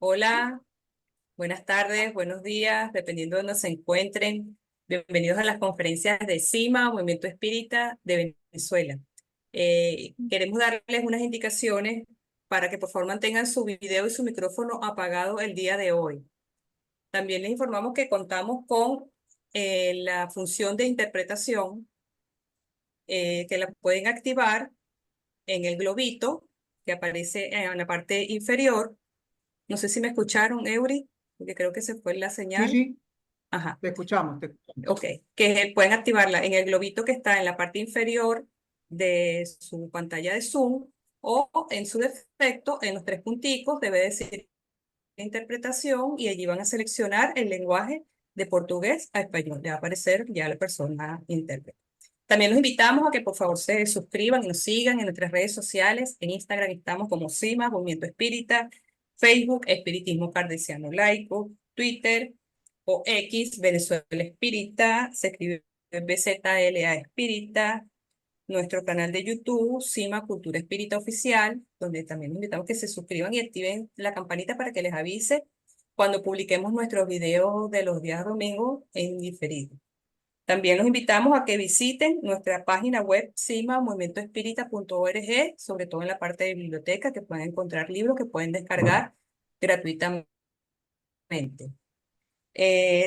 Hola, buenas tardes, buenos días, dependiendo de donde se encuentren. Bienvenidos a las conferencias de CIMA, Movimiento Espírita de Venezuela. Queremos darles unas indicaciones para que por favor mantengan su video y su micrófono apagado el día de hoy. También les informamos que contamos con la función de interpretación que la pueden activar en el globito que aparece en la parte inferior. No sé si me escucharon, Eury, porque creo que se fue la Sí, señal. sí, Ajá, te escuchamos, te escuchamos. ok. Que pueden activarla en el globito que está en la parte inferior de su pantalla de Zoom o en su defecto en los tres punticos debe decir interpretación y allí van a seleccionar el lenguaje de portugués a español. Le va a aparecer ya la persona intérprete. También los invitamos a que por favor se suscriban y nos sigan en nuestras redes sociales. En Instagram estamos como CIMA, Movimiento Espírita, Facebook, Espiritismo Cardesiano Laico, Twitter o X, Venezuela Espírita, se escribe BZLA Espírita, nuestro canal de YouTube, CIMA Cultura Espírita Oficial, donde también los invitamos que se suscriban y activen la campanita para que les avise cuando publiquemos nuestros videos de los días domingos en diferido. También los invitamos a que visiten nuestra página web cimamovimentoespírita.org, sobre todo en la parte de biblioteca, que pueden encontrar libros que pueden descargar gratuitamente.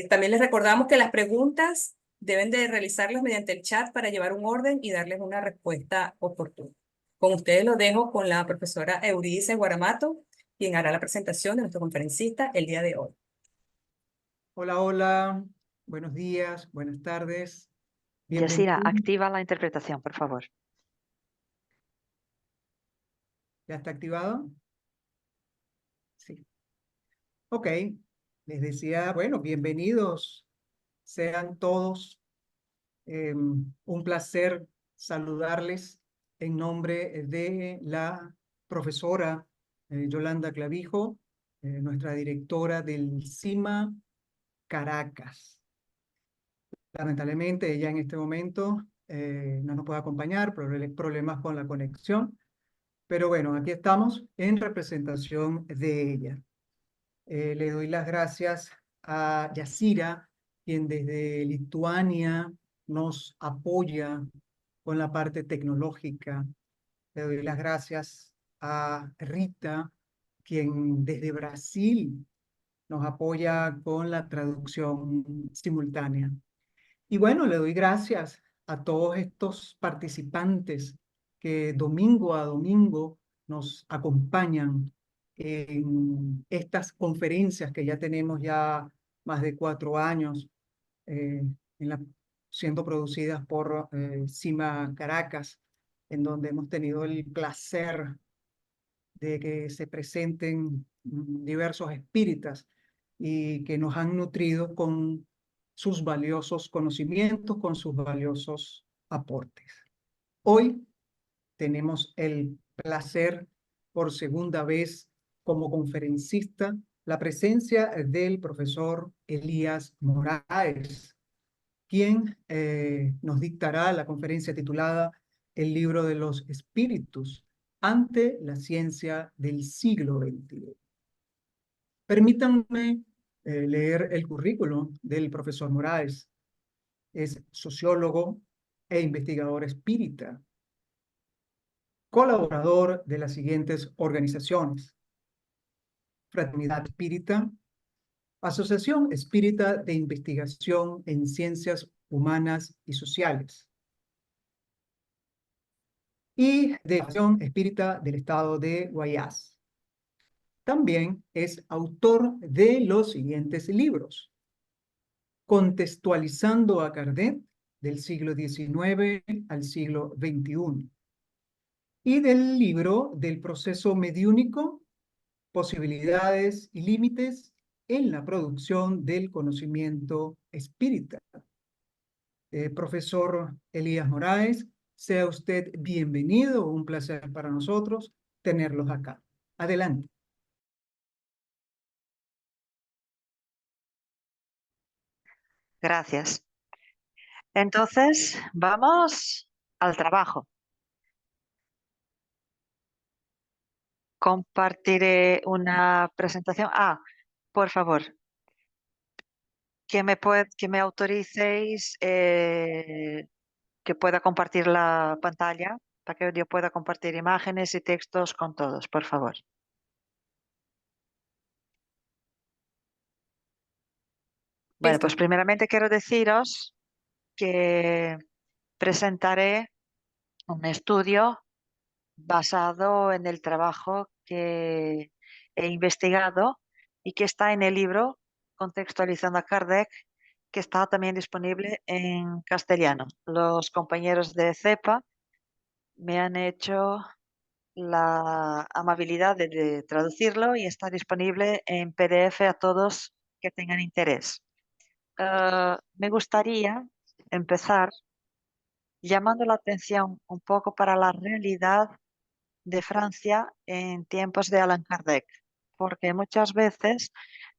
También les recordamos que las preguntas deben de realizarlas mediante el chat para llevar un orden y darles una respuesta oportuna. Con ustedes los dejo con la profesora Eurídice Guaramato, quien hará la presentación de nuestro conferencista el día de hoy. Hola, hola, buenos días, buenas tardes, Yasira, bienvenidos. activa la interpretación, por favor. ¿Ya está activado? Sí. Ok, les decía, bueno, bienvenidos sean todos. Un placer saludarles en nombre de la profesora Yolanda Clavijo, nuestra directora del CIMA Caracas. Lamentablemente ella en este momento no nos puede acompañar, problemas con la conexión, pero bueno, aquí estamos en representación de ella. Le doy las gracias a Yasira, quien desde Lituania nos apoya con la parte tecnológica. Le doy las gracias a Rita, quien desde Brasil nos apoya con la traducción simultánea. Y bueno, le doy gracias a todos estos participantes que domingo a domingo nos acompañan en estas conferencias que ya tenemos ya más de 4 años eh, siendo producidas por CIMA Caracas, en donde hemos tenido el placer de que se presenten diversos espíritas y que nos han nutrido con sus valiosos conocimientos, con sus valiosos aportes. Hoy tenemos el placer, por segunda vez como conferencista, la presencia del profesor Elías Moraes, quien nos dictará la conferencia titulada El libro de los espíritus ante la ciencia del siglo XXI. Permítanme leer el currículum del profesor Moraes. Es sociólogo e investigador espírita, colaborador de las siguientes organizaciones: Fraternidad Espírita, Asociación Espírita de Investigación en Ciencias Humanas y Sociales, y de Asociación Espírita del Estado de Guayas. También es autor de los siguientes libros: Contextualizando a Kardec, del siglo XIX al siglo XXI, y del libro del proceso mediúnico, Posibilidades y límites en la producción del conocimiento espírita. Profesor Elías Moraes, sea usted bienvenido, un placer para nosotros tenerlos acá. Adelante. Gracias. Entonces, vamos al trabajo. compartiré una presentación. Por favor, que me autoricéis que pueda compartir la pantalla para que yo pueda compartir imágenes y textos con todos, por favor. Bueno, pues Listo. primeramente quiero deciros que presentaré un estudio basado en el trabajo que he investigado y que está en el libro Contextualizando a Kardec, que está también disponible en castellano. Los compañeros de CEPA me han hecho la amabilidad de traducirlo y está disponible en PDF a todos que tengan interés. Me gustaría empezar llamando la atención un poco para la realidad de Francia en tiempos de Allan Kardec, porque muchas veces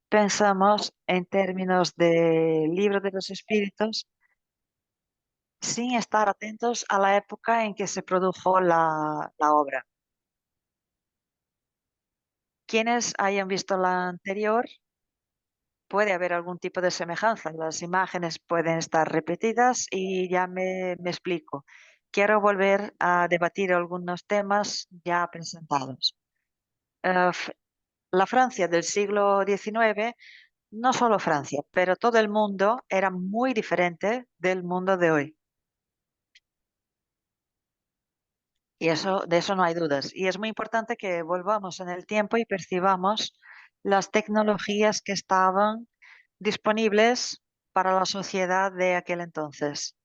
pensamos en términos de libro de los espíritus sin estar atentos a la época en que se produjo la obra. Quienes hayan visto la anterior, puede haber algún tipo de semejanza. Las imágenes pueden estar repetidas y ya me explico. Quiero volver a debatir algunos temas ya presentados. La Francia del siglo XIX, no solo Francia, pero todo el mundo era muy diferente del mundo de hoy. Y de eso no hay dudas. Y es muy importante que volvamos en el tiempo y percibamos las tecnologías que estaban disponibles para la sociedad de aquel entonces,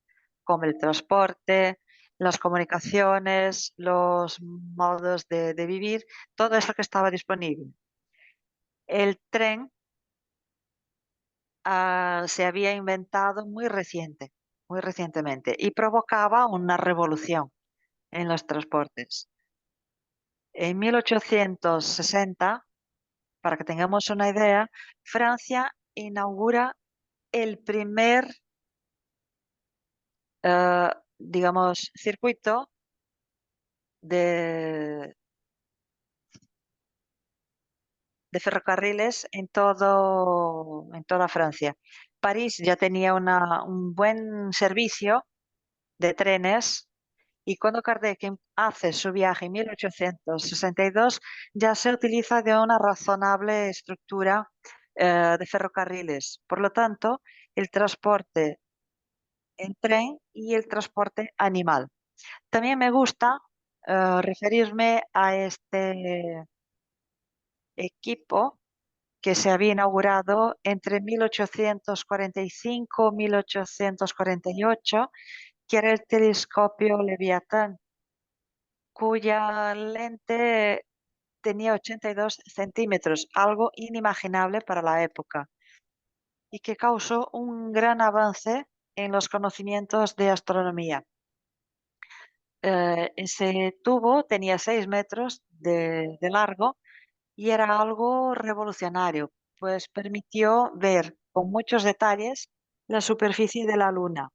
como el transporte, las comunicaciones, los modos de vivir, todo eso que estaba disponible. El tren se había inventado muy recientemente, y provocaba una revolución en los transportes. En 1860, para que tengamos una idea, Francia inaugura el primer, digamos, circuito de, de ferrocarriles en toda Francia. París ya tenía un buen servicio de trenes. Y cuando Kardec hace su viaje en 1862, ya se utiliza de una razonable estructura de ferrocarriles. Por lo tanto, el transporte en tren y el transporte animal. También me gusta referirme a este equipo que se había inaugurado entre 1845 y 1848, que era el telescopio Leviatán, cuya lente tenía 82 centímetros, algo inimaginable para la época, y que causó un gran avance en los conocimientos de astronomía. Ese tubo tenía 6 metros de largo y era algo revolucionario, pues permitió ver con muchos detalles la superficie de la Luna.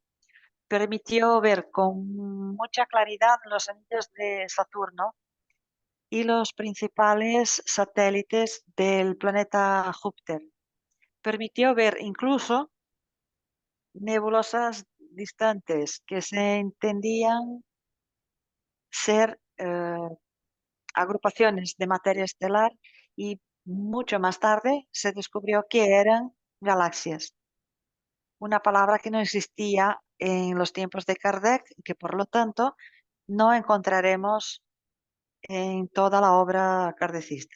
Permitió ver con mucha claridad los anillos de Saturno y los principales satélites del planeta Júpiter. Permitió ver incluso nebulosas distantes que se entendían ser agrupaciones de materia estelar, y mucho más tarde se descubrió que eran galaxias. Una palabra que no existía en los tiempos de Kardec y que por lo tanto no encontraremos en toda la obra kardecista.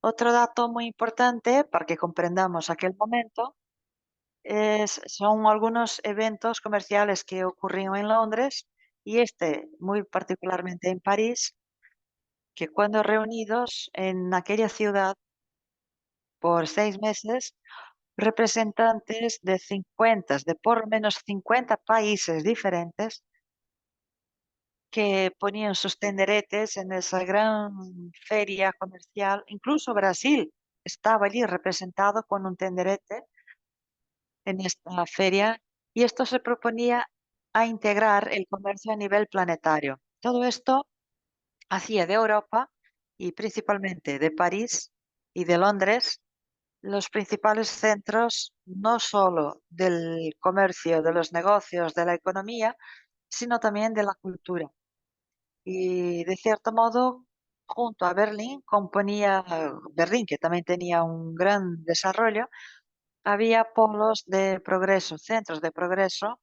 Otro dato muy importante para que comprendamos aquel momento son algunos eventos comerciales que ocurrieron en Londres y muy particularmente en París, que cuando reunidos en aquella ciudad por 6 meses, representantes de por lo menos 50 países diferentes que ponían sus tenderetes en esa gran feria comercial. Incluso Brasil estaba allí representado con un tenderete en esta feria, y esto se proponía a integrar el comercio a nivel planetario. Todo esto hacía de Europa y principalmente de París y de Londres, los principales centros no solo del comercio, de los negocios, de la economía, sino también de la cultura. Y de cierto modo, junto a Berlín, componía Berlín, que también tenía un gran desarrollo, había polos de progreso, centros de progreso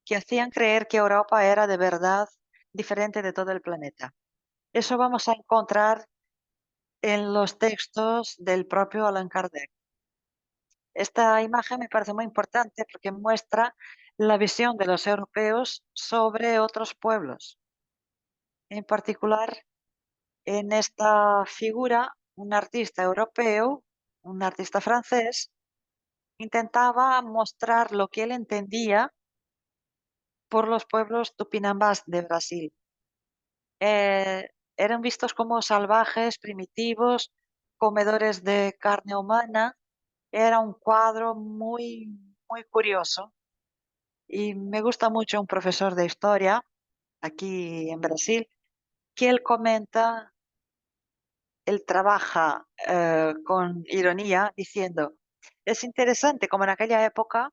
que hacían creer que Europa era de verdad diferente de todo el planeta. Eso vamos a encontrar en los textos del propio Allan Kardec. Esta imagen me parece muy importante porque muestra la visión de los europeos sobre otros pueblos. En particular, en esta figura, un artista europeo, un artista francés, intentaba mostrar lo que él entendía por los pueblos tupinambás de Brasil. Eran vistos como salvajes, primitivos, comedores de carne humana. Era un cuadro muy curioso y me gusta mucho un profesor de historia aquí en Brasil que él comenta, él trabaja con ironía diciendo, es interesante como en aquella época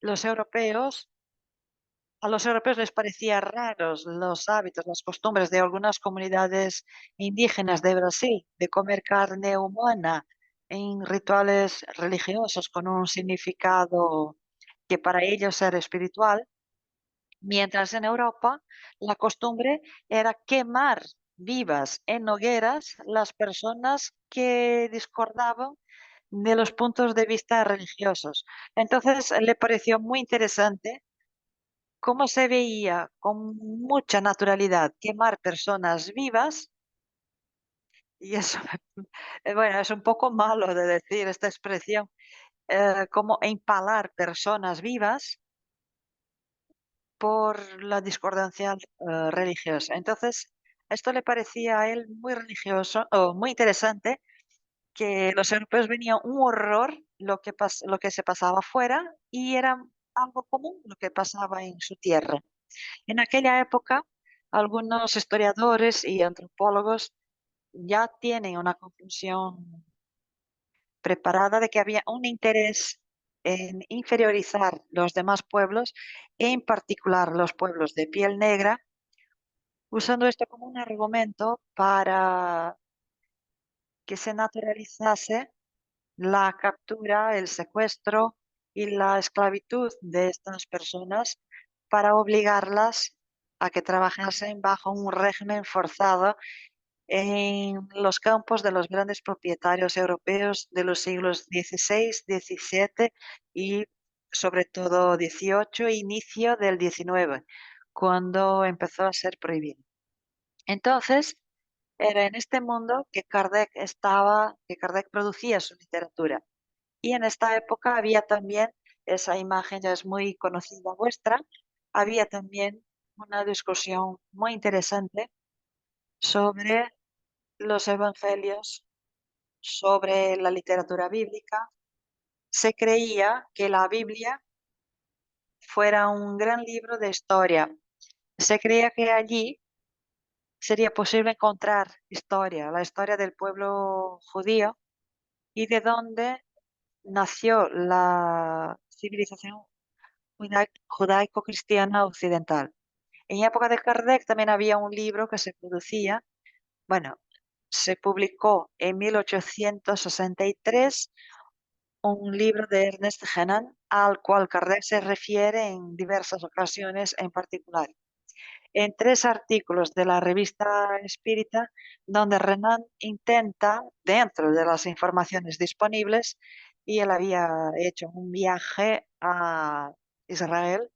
los europeos a los europeos les parecía raros los hábitos, las costumbres de algunas comunidades indígenas de Brasil de comer carne humana en rituales religiosos con un significado que para ellos era espiritual, mientras en Europa la costumbre era quemar vivas en hogueras las personas que discordaban de los puntos de vista religiosos. Entonces le pareció muy interesante cómo se veía con mucha naturalidad quemar personas vivas, y eso, bueno, es un poco malo de decir esta expresión, como empalar personas vivas por la discordancia religiosa. Entonces, esto le parecía a él muy religioso o muy interesante, que los europeos venían un horror lo que se pasaba afuera y era algo común lo que pasaba en su tierra. En aquella época, algunos historiadores y antropólogos ya tienen una conclusión preparada de que había un interés en inferiorizar los demás pueblos, en particular los pueblos de piel negra, usando esto como un argumento para que se naturalizase la captura, el secuestro y la esclavitud de estas personas para obligarlas a que trabajasen bajo un régimen forzado en los campos de los grandes propietarios europeos de los siglos XVI, XVII y sobre todo XVIII e inicio del XIX, cuando empezó a ser prohibido. Entonces, era en este mundo que Kardec estaba, que Kardec producía su literatura. Y en esta época había también, esa imagen ya es muy conocida vuestra, había también una discusión muy interesante sobre los evangelios, sobre la literatura bíblica. Se creía que la Biblia fuera un gran libro de historia. Se creía que allí sería posible encontrar historia, la historia del pueblo judío y de dónde nació la civilización judaico-cristiana occidental. En época de Kardec también había un libro que se producía, bueno, se publicó en 1863 un libro de Ernest Renan al cual Kardec se refiere en diversas ocasiones, en particular en tres artículos de la revista Espírita, donde Renan intenta, dentro de las informaciones disponibles, y él había hecho un viaje a Israel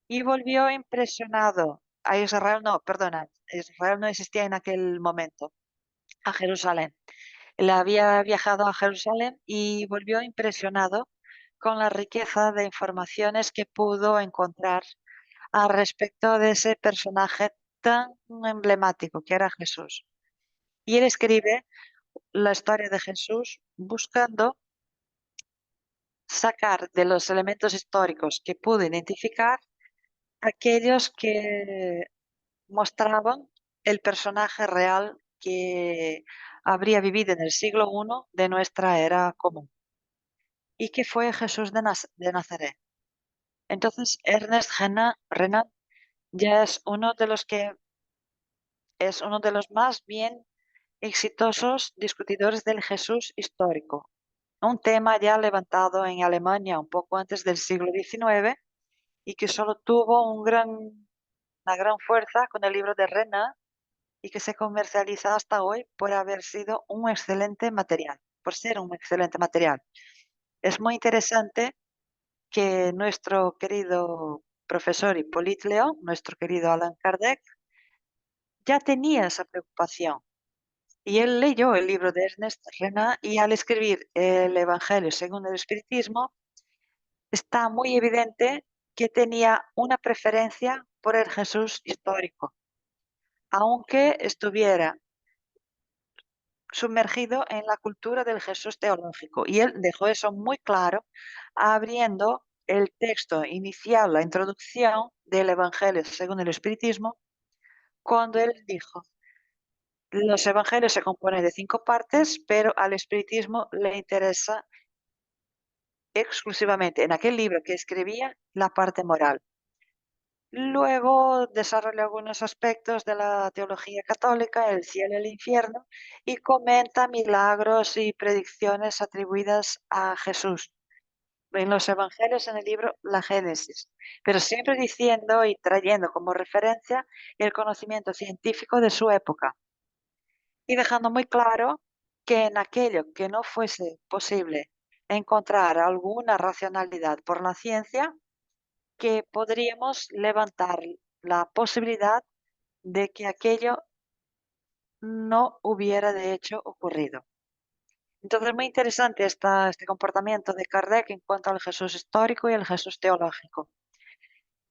y volvió impresionado. A Israel no, perdona, Israel no existía en aquel momento, a Jerusalén. Él había viajado a Jerusalén y volvió impresionado con la riqueza de informaciones que pudo encontrar al respecto de ese personaje tan emblemático que era Jesús. Y él escribe la historia de Jesús buscando sacar de los elementos históricos que pudo identificar aquellos que mostraban el personaje real que habría vivido en el siglo I de nuestra era común y que fue Jesús de Nazaret. Entonces, Ernest Renan ya es uno de los más bien exitosos discutidores del Jesús histórico, un tema ya levantado en Alemania un poco antes del siglo XIX y que solo tuvo una gran fuerza con el libro de Renan y que se comercializa hasta hoy por haber sido un excelente material, por ser un excelente material. Es muy interesante que nuestro querido profesor Hippolyte Leon, nuestro querido Allan Kardec, ya tenía esa preocupación. Y él leyó el libro de Ernest Renan y al escribir el Evangelio según el Espiritismo, está muy evidente que tenía una preferencia por el Jesús histórico, aunque estuviera sumergido en la cultura del Jesús teológico. Y él dejó eso muy claro, abriendo el texto inicial, la introducción del Evangelio según el Espiritismo, cuando él dijo, los Evangelios se componen de 5 partes, pero al Espiritismo le interesa exclusivamente en aquel libro que escribía la parte moral. Luego desarrolla algunos aspectos de la teología católica, el cielo y el infierno, y comenta milagros y predicciones atribuidas a Jesús en los evangelios en el libro La Génesis, pero siempre diciendo y trayendo como referencia el conocimiento científico de su época y dejando muy claro que en aquello que no fuese posible encontrar alguna racionalidad por la ciencia, que podríamos levantar la posibilidad de que aquello no hubiera de hecho ocurrido. Entonces, muy interesante este comportamiento de Kardec en cuanto al Jesús histórico y el Jesús teológico.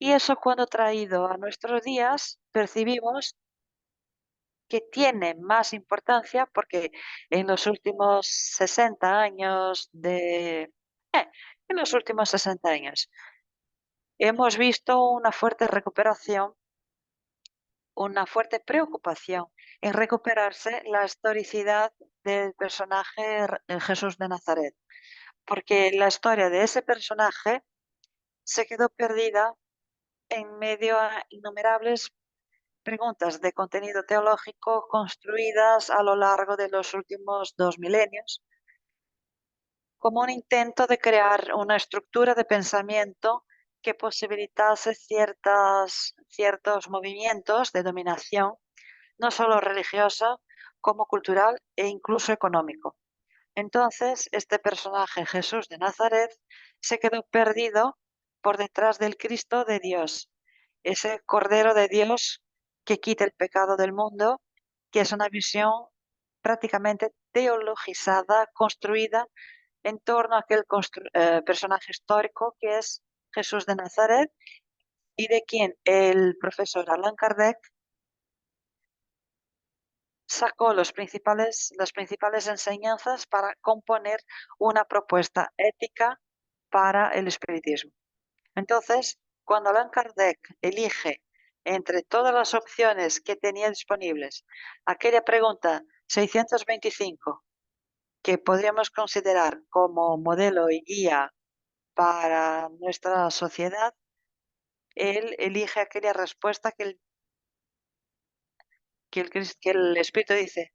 Y eso cuando traído a nuestros días, percibimos que tiene más importancia porque en los últimos 60 años en los últimos 60 años hemos visto una fuerte recuperación, una fuerte preocupación en recuperarse la historicidad del personaje Jesús de Nazaret, porque la historia de ese personaje se quedó perdida en medio a innumerables preguntas de contenido teológico construidas a lo largo de los últimos 2 milenios, como un intento de crear una estructura de pensamiento que posibilitase ciertos movimientos de dominación no solo religiosa, como cultural e incluso económico. Entonces, este personaje, Jesús de Nazaret, se quedó perdido por detrás del Cristo de Dios, ese Cordero de Dios que quita el pecado del mundo, que es una visión prácticamente teologizada, construida en torno a aquel personaje histórico que es Jesús de Nazaret y de quien el profesor Allan Kardec sacó las principales enseñanzas para componer una propuesta ética para el espiritismo. Entonces, cuando Allan Kardec elige entre todas las opciones que tenía disponibles aquella pregunta 625 que podríamos considerar como modelo y guía para nuestra sociedad, él elige aquella respuesta que el Espíritu dice,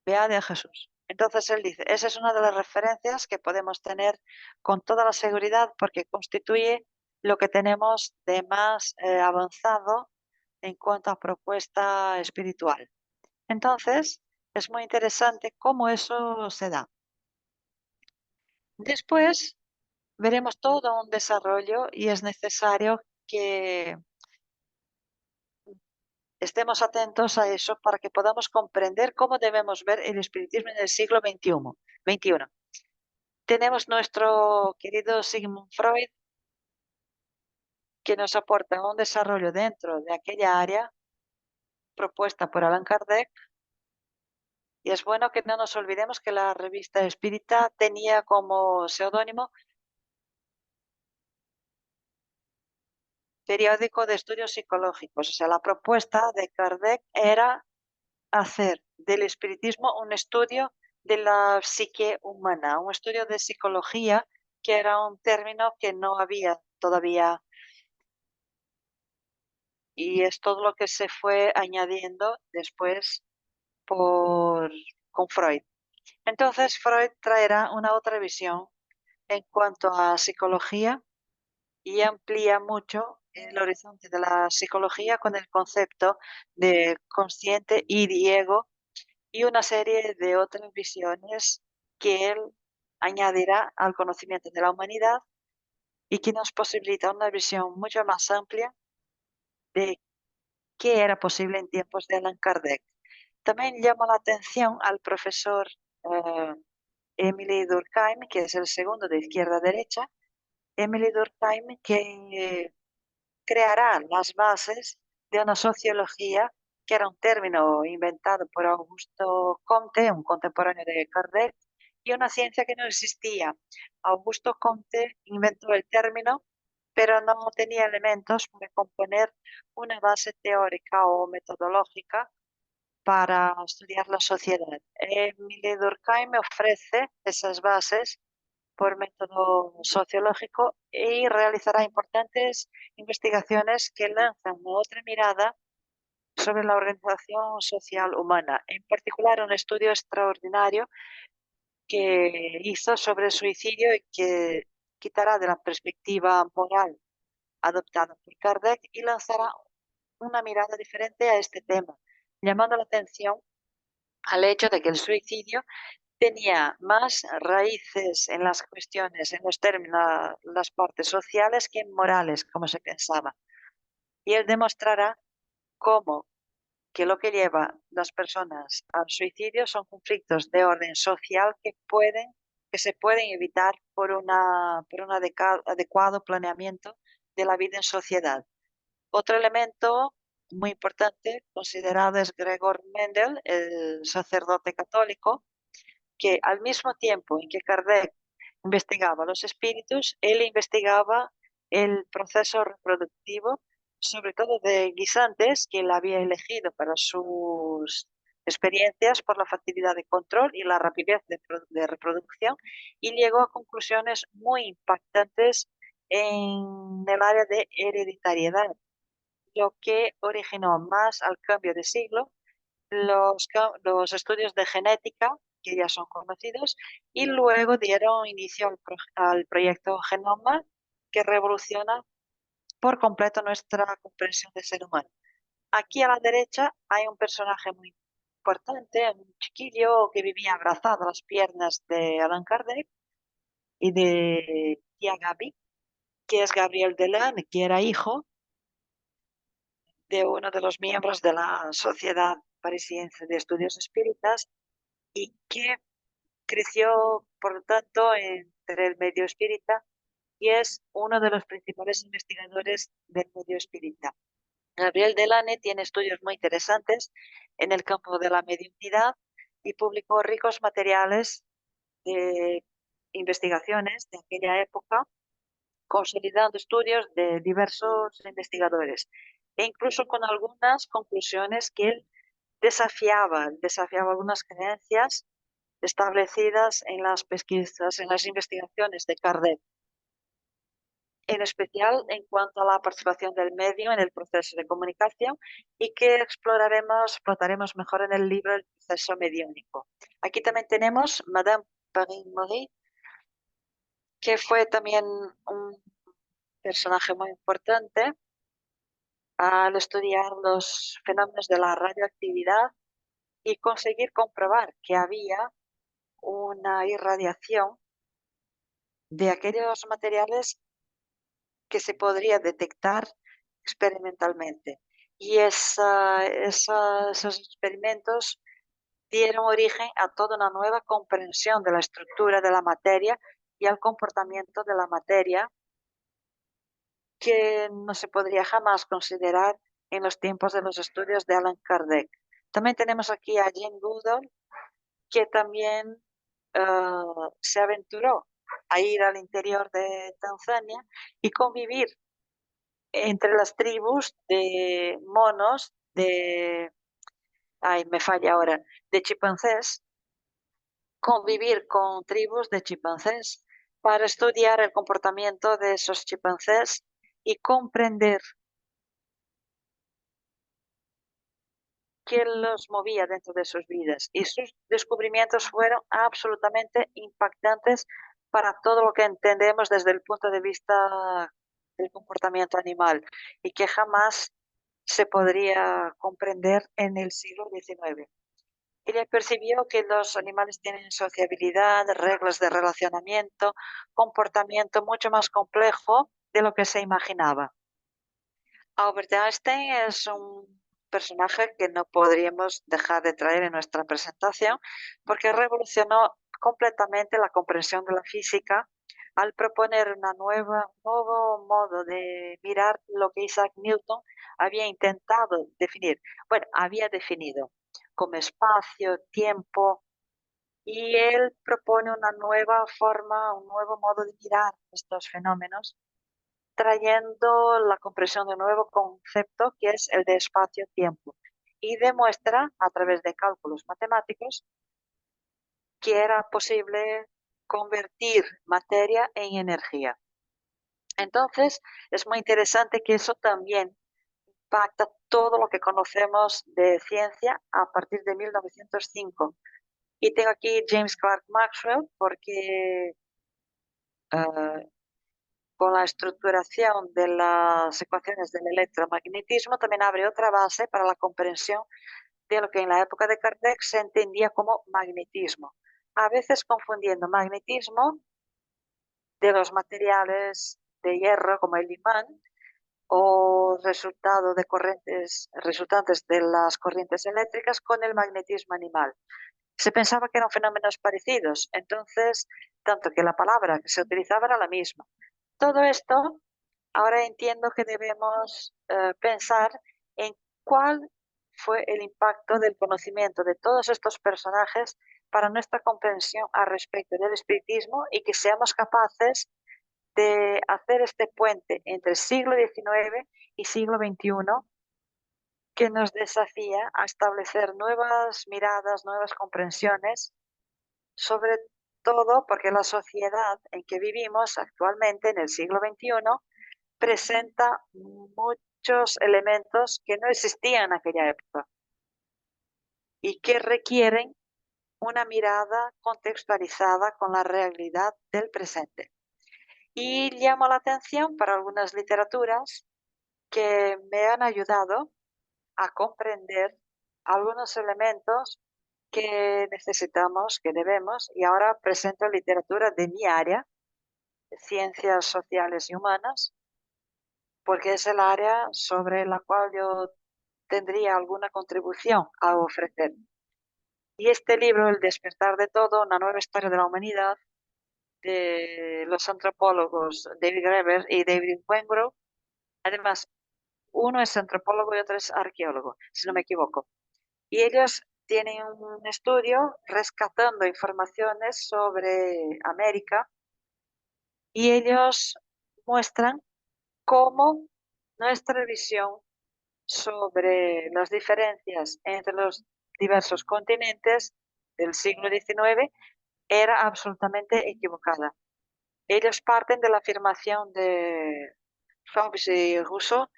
vea de Jesús. Entonces él dice, esa es una de las referencias que podemos tener con toda la seguridad porque constituye lo que tenemos de más avanzado en cuanto a propuesta espiritual. Entonces, es muy interesante cómo eso se da. Después veremos todo un desarrollo y es necesario que estemos atentos a eso para que podamos comprender cómo debemos ver el espiritismo en el siglo XXI. Tenemos nuestro querido Sigmund Freud, que nos aporta un desarrollo dentro de aquella área propuesta por Allan Kardec. Y es bueno que no nos olvidemos que la revista Espírita tenía como seudónimo periódico de estudios psicológicos. O sea, la propuesta de Kardec era hacer del espiritismo un estudio de la psique humana, un estudio de psicología, que era un término que no había todavía, y es todo lo que se fue añadiendo después por, con Freud. Entonces, Freud traerá una otra visión en cuanto a psicología y amplía mucho el horizonte de la psicología con el concepto de consciente y Diego y una serie de otras visiones que él añadirá al conocimiento de la humanidad y que nos posibilita una visión mucho más amplia de qué era posible en tiempos de Allan Kardec. También llama la atención al profesor eh, Emily Durkheim, que es el segundo de izquierda a derecha, Emily Durkheim, que creará las bases de una sociología, que era un término inventado por Augusto Comte, un contemporáneo de Kardec, y una ciencia que no existía. Augusto Comte inventó el término, pero no tenía elementos para componer una base teórica o metodológica para estudiar la sociedad. Emile Durkheim ofrece esas bases por método sociológico y realizará importantes investigaciones que lanzan otra mirada sobre la organización social humana, en particular un estudio extraordinario que hizo sobre el suicidio y que quitará de la perspectiva moral adoptada por Kardec y lanzará una mirada diferente a este tema, llamando la atención al hecho de que el suicidio tenía más raíces en las cuestiones, en los términos, las partes sociales que morales, como se pensaba. Y él demostrará cómo que lo que lleva las personas al suicidio son conflictos de orden social que se pueden evitar por un adecuado planeamiento de la vida en sociedad. Otro elemento muy importante considerado es Gregor Mendel, el sacerdote católico, que al mismo tiempo en que Kardec investigaba los espíritus, él investigaba el proceso reproductivo, sobre todo de guisantes, que él había elegido para sus experiencias por la facilidad de control y la rapidez de reproducción, y llegó a conclusiones muy impactantes en el área de hereditariedad, lo que originó más al cambio de siglo los estudios de genética, que ya son conocidos, y luego dieron inicio al proyecto Genoma, que revoluciona por completo nuestra comprensión del ser humano. Aquí a la derecha hay un personaje muy importante, un chiquillo que vivía abrazado a las piernas de Allan Kardec y de tía Gaby, que es Gabriel Delanne, que era hijo de uno de los miembros de la Sociedad Parisiense de Estudios Espíritas y que creció, por lo tanto, entre el medio espírita y es uno de los principales investigadores del medio espírita. Gabriel Delane tiene estudios muy interesantes en el campo de la mediunidad y publicó ricos materiales de investigaciones de aquella época, consolidando estudios de diversos investigadores e incluso con algunas conclusiones que él desafiaba algunas creencias establecidas en las pesquisas, en las investigaciones de Kardec, en especial en cuanto a la participación del medio en el proceso de comunicación y que explotaremos mejor en el libro El proceso mediúnico. Aquí también tenemos Madame Paris-Maury, que fue también un personaje muy importante al estudiar los fenómenos de la radioactividad y conseguir comprobar que había una irradiación de aquellos materiales que se podría detectar experimentalmente. Y esos experimentos dieron origen a toda una nueva comprensión de la estructura de la materia y al comportamiento de la materia que no se podría jamás considerar en los tiempos de los estudios de Allan Kardec. También tenemos aquí a Jane Goodall, que también se aventuró a ir al interior de Tanzania y convivir entre las tribus de monos, me falla ahora, de chimpancés, convivir con tribus de chimpancés para estudiar el comportamiento de esos chimpancés y comprender qué los movía dentro de sus vidas. Y sus descubrimientos fueron absolutamente impactantes para todo lo que entendemos desde el punto de vista del comportamiento animal y que jamás se podría comprender en el siglo XIX. Ella percibió que los animales tienen sociabilidad, reglas de relacionamiento, comportamiento mucho más complejo de lo que se imaginaba. Albert Einstein es un personaje que no podríamos dejar de traer en nuestra presentación porque revolucionó completamente la comprensión de la física al proponer un nuevo modo de mirar lo que Isaac Newton había intentado definir. Bueno, había definido como espacio, tiempo, y él propone una nueva forma, un nuevo modo de mirar estos fenómenos trayendo la comprensión de un nuevo concepto que es el de espacio-tiempo y demuestra a través de cálculos matemáticos que era posible convertir materia en energía. Entonces, es muy interesante que eso también impacta todo lo que conocemos de ciencia a partir de 1905. Y tengo aquí James Clerk Maxwell porque con la estructuración de las ecuaciones del electromagnetismo también abre otra base para la comprensión de lo que en la época de Kardec se entendía como magnetismo, a veces confundiendo magnetismo de los materiales de hierro como el imán o resultado de corrientes resultantes de las corrientes eléctricas con el magnetismo animal. Se pensaba que eran fenómenos parecidos, entonces, tanto que la palabra que se utilizaba era la misma. Todo esto, ahora entiendo que debemos pensar en cuál fue el impacto del conocimiento de todos estos personajes para nuestra comprensión al respecto del espiritismo y que seamos capaces de hacer este puente entre siglo XIX y siglo XXI que nos desafía a establecer nuevas miradas, nuevas comprensiones, sobre todo porque la sociedad en que vivimos actualmente en el siglo XXI presenta muchos elementos que no existían en aquella época y que requieren una mirada contextualizada con la realidad del presente. Y llamo la atención para algunas literaturas que me han ayudado a comprender algunos elementos que necesitamos, que debemos, y ahora presento literatura de mi área, ciencias sociales y humanas, porque es el área sobre la cual yo tendría alguna contribución a ofrecer. Y este libro, El despertar de todo, una nueva historia de la humanidad, de los antropólogos David Graeber y David Wengrow, además, uno es antropólogo y otro es arqueólogo, si no me equivoco. Y ellos tienen un estudio rescatando informaciones sobre América y ellos muestran cómo nuestra visión sobre las diferencias entre los diversos continentes del siglo XIX era absolutamente equivocada. Ellos parten de la afirmación de Hobbes y Rousseau,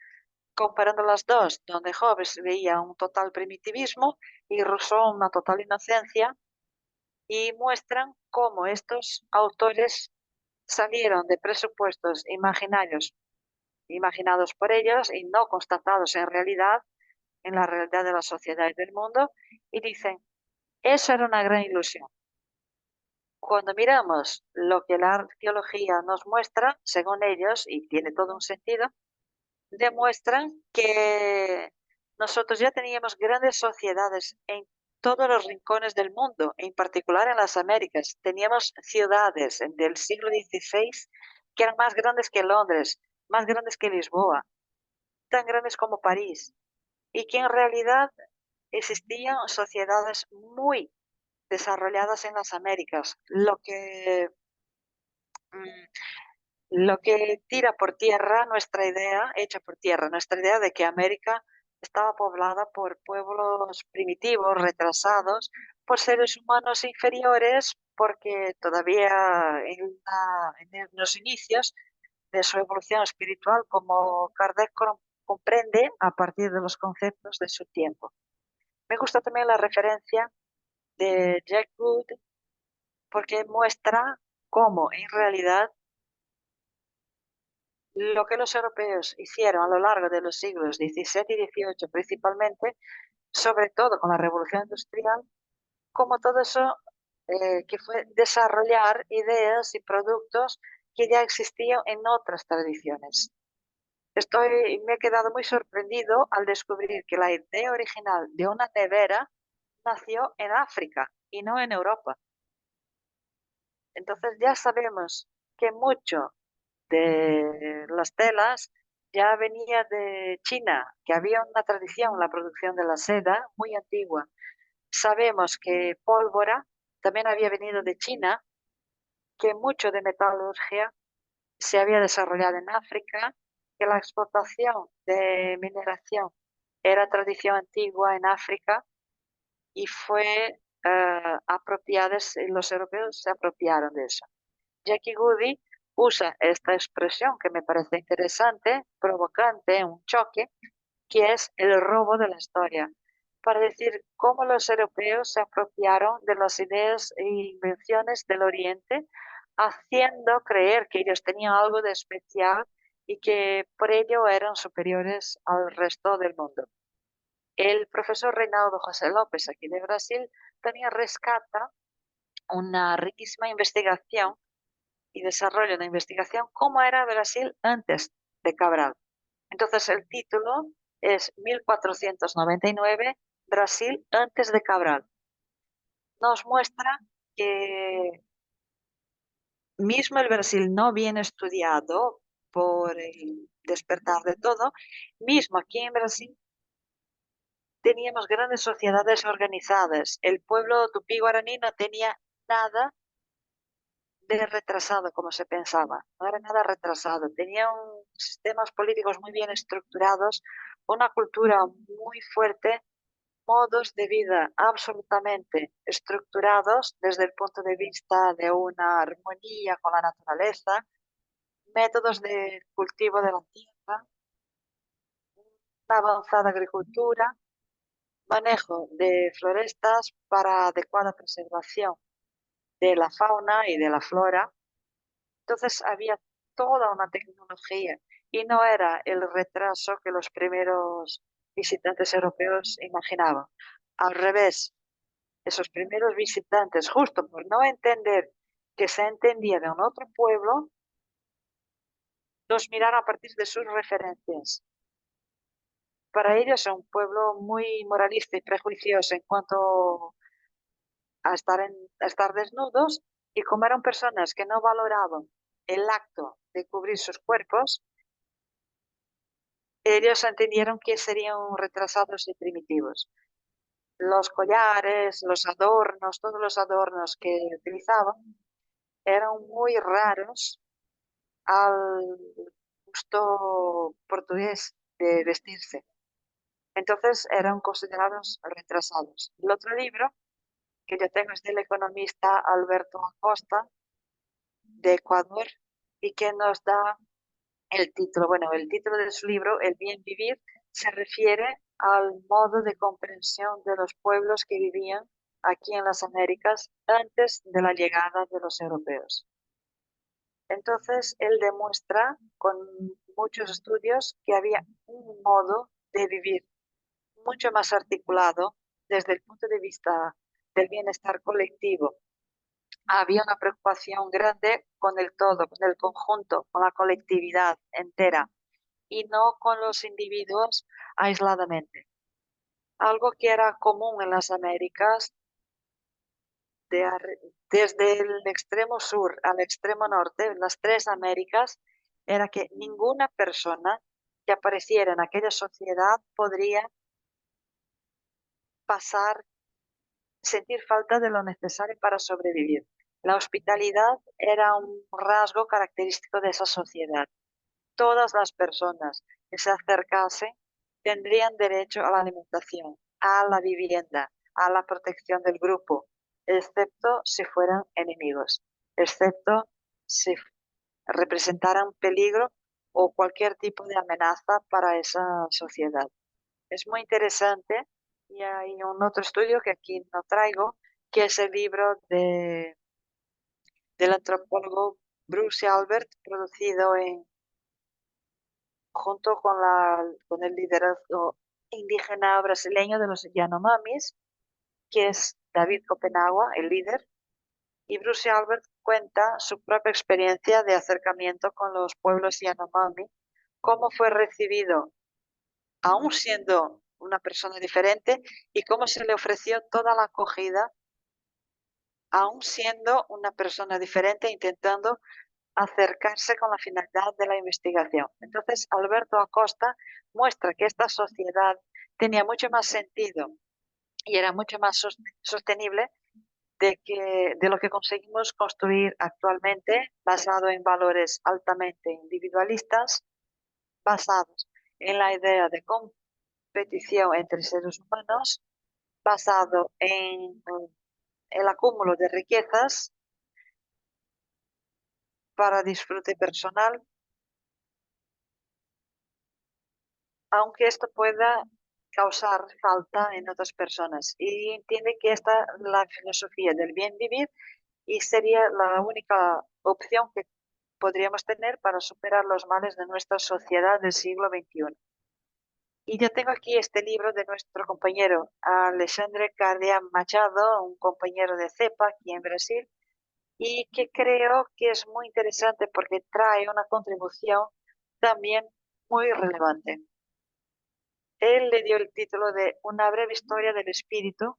comparando las dos, donde Hobbes veía un total primitivismo y Rousseau una total inocencia, y muestran cómo estos autores salieron de presupuestos imaginados por ellos y no constatados en la realidad de la sociedad y del mundo, y dicen, eso era una gran ilusión. Cuando miramos lo que la arqueología nos muestra, según ellos, y tiene todo un sentido, demuestran que nosotros ya teníamos grandes sociedades en todos los rincones del mundo, en particular en las Américas. Teníamos ciudades del siglo XVI que eran más grandes que Londres, más grandes que Lisboa, tan grandes como París, y que en realidad existían sociedades muy desarrolladas en las Américas, lo que Lo que tira por tierra nuestra idea, echa por tierra nuestra idea de que América estaba poblada por pueblos primitivos, retrasados, por seres humanos inferiores, porque todavía en los inicios de su evolución espiritual, como Kardec comprende a partir de los conceptos de su tiempo. Me gusta también la referencia de Jack Good, porque muestra cómo en realidad lo que los europeos hicieron a lo largo de los siglos XVII y XVIII principalmente, sobre todo con la Revolución Industrial, como todo eso que fue desarrollar ideas y productos que ya existían en otras tradiciones. Me he quedado muy sorprendido al descubrir que la idea original de una nevera nació en África y no en Europa. Entonces ya sabemos que mucho de las telas ya venía de China, que había una tradición en la producción de la seda muy antigua. Sabemos que pólvora también había venido de China, que mucho de metalurgia se había desarrollado en África, que la explotación de mineración era tradición antigua en África y fue apropiada, los europeos se apropiaron de eso. Jackie Goody usa esta expresión que me parece interesante, provocante, un choque, que es el robo de la historia, para decir cómo los europeos se apropiaron de las ideas e invenciones del Oriente, haciendo creer que ellos tenían algo de especial y que por ello eran superiores al resto del mundo. El profesor Reinaldo José López, aquí de Brasil, también rescata una riquísima investigación y desarrollo de investigación cómo era Brasil antes de Cabral. Entonces el título es 1499, Brasil antes de Cabral. Nos muestra que mismo el Brasil no bien estudiado por el despertar de todo, mismo aquí en Brasil teníamos grandes sociedades organizadas. El pueblo tupí-guaraní no tenía nada de retrasado como se pensaba, no era nada retrasado, tenían sistemas políticos muy bien estructurados, una cultura muy fuerte, modos de vida absolutamente estructurados desde el punto de vista de una armonía con la naturaleza, métodos de cultivo de la tierra, una avanzada agricultura, manejo de florestas para adecuada preservación de la fauna y de la flora. Entonces había toda una tecnología y no era el retraso que los primeros visitantes europeos imaginaban. Al revés, esos primeros visitantes, justo por no entender que se entendía de un otro pueblo, los miraron a partir de sus referencias. Para ellos es un pueblo muy moralista y prejuicioso en cuanto a estar desnudos, y como eran personas que no valoraban el acto de cubrir sus cuerpos, ellos entendieron que serían retrasados y primitivos. Los collares, los adornos, todos los adornos que utilizaban eran muy raros al gusto portugués de vestirse. Entonces eran considerados retrasados. El otro libro que yo tengo es del economista Alberto Acosta, de Ecuador, y que nos da el título. Bueno, el título de su libro, El bien vivir, se refiere al modo de comprensión de los pueblos que vivían aquí en las Américas antes de la llegada de los europeos. Entonces, él demuestra con muchos estudios que había un modo de vivir mucho más articulado desde el punto de vista del bienestar colectivo. Había una preocupación grande con el todo, con el conjunto, con la colectividad entera y no con los individuos aisladamente. Algo que era común en las Américas, desde el extremo sur al extremo norte, las tres Américas, era que ninguna persona que apareciera en aquella sociedad podría pasar, sentir falta de lo necesario para sobrevivir. La hospitalidad era un rasgo característico de esa sociedad. Todas las personas que se acercasen tendrían derecho a la alimentación, a la vivienda, a la protección del grupo, excepto si fueran enemigos, excepto si representaran peligro o cualquier tipo de amenaza para esa sociedad. Es muy interesante y hay un otro estudio que aquí no traigo, que es el libro del antropólogo Bruce Albert, producido junto con el liderazgo indígena brasileño de los Yanomamis, que es David Copenagua, el líder, y Bruce Albert cuenta su propia experiencia de acercamiento con los pueblos Yanomami, cómo fue recibido aún siendo una persona diferente y cómo se le ofreció toda la acogida, aún siendo una persona diferente, intentando acercarse con la finalidad de la investigación. Entonces, Alberto Acosta muestra que esta sociedad tenía mucho más sentido y era mucho más sostenible de lo que conseguimos construir actualmente, basado en valores altamente individualistas, basados en la idea de competición entre seres humanos, basado en el acúmulo de riquezas para disfrute personal, aunque esto pueda causar falta en otras personas. Y entiende que esta es la filosofía del bien vivir y sería la única opción que podríamos tener para superar los males de nuestra sociedad del siglo XXI. Y yo tengo aquí este libro de nuestro compañero Alexandre Cardia Machado, un compañero de CEPA aquí en Brasil, y que creo que es muy interesante porque trae una contribución también muy relevante. Él le dio el título de Una breve historia del espíritu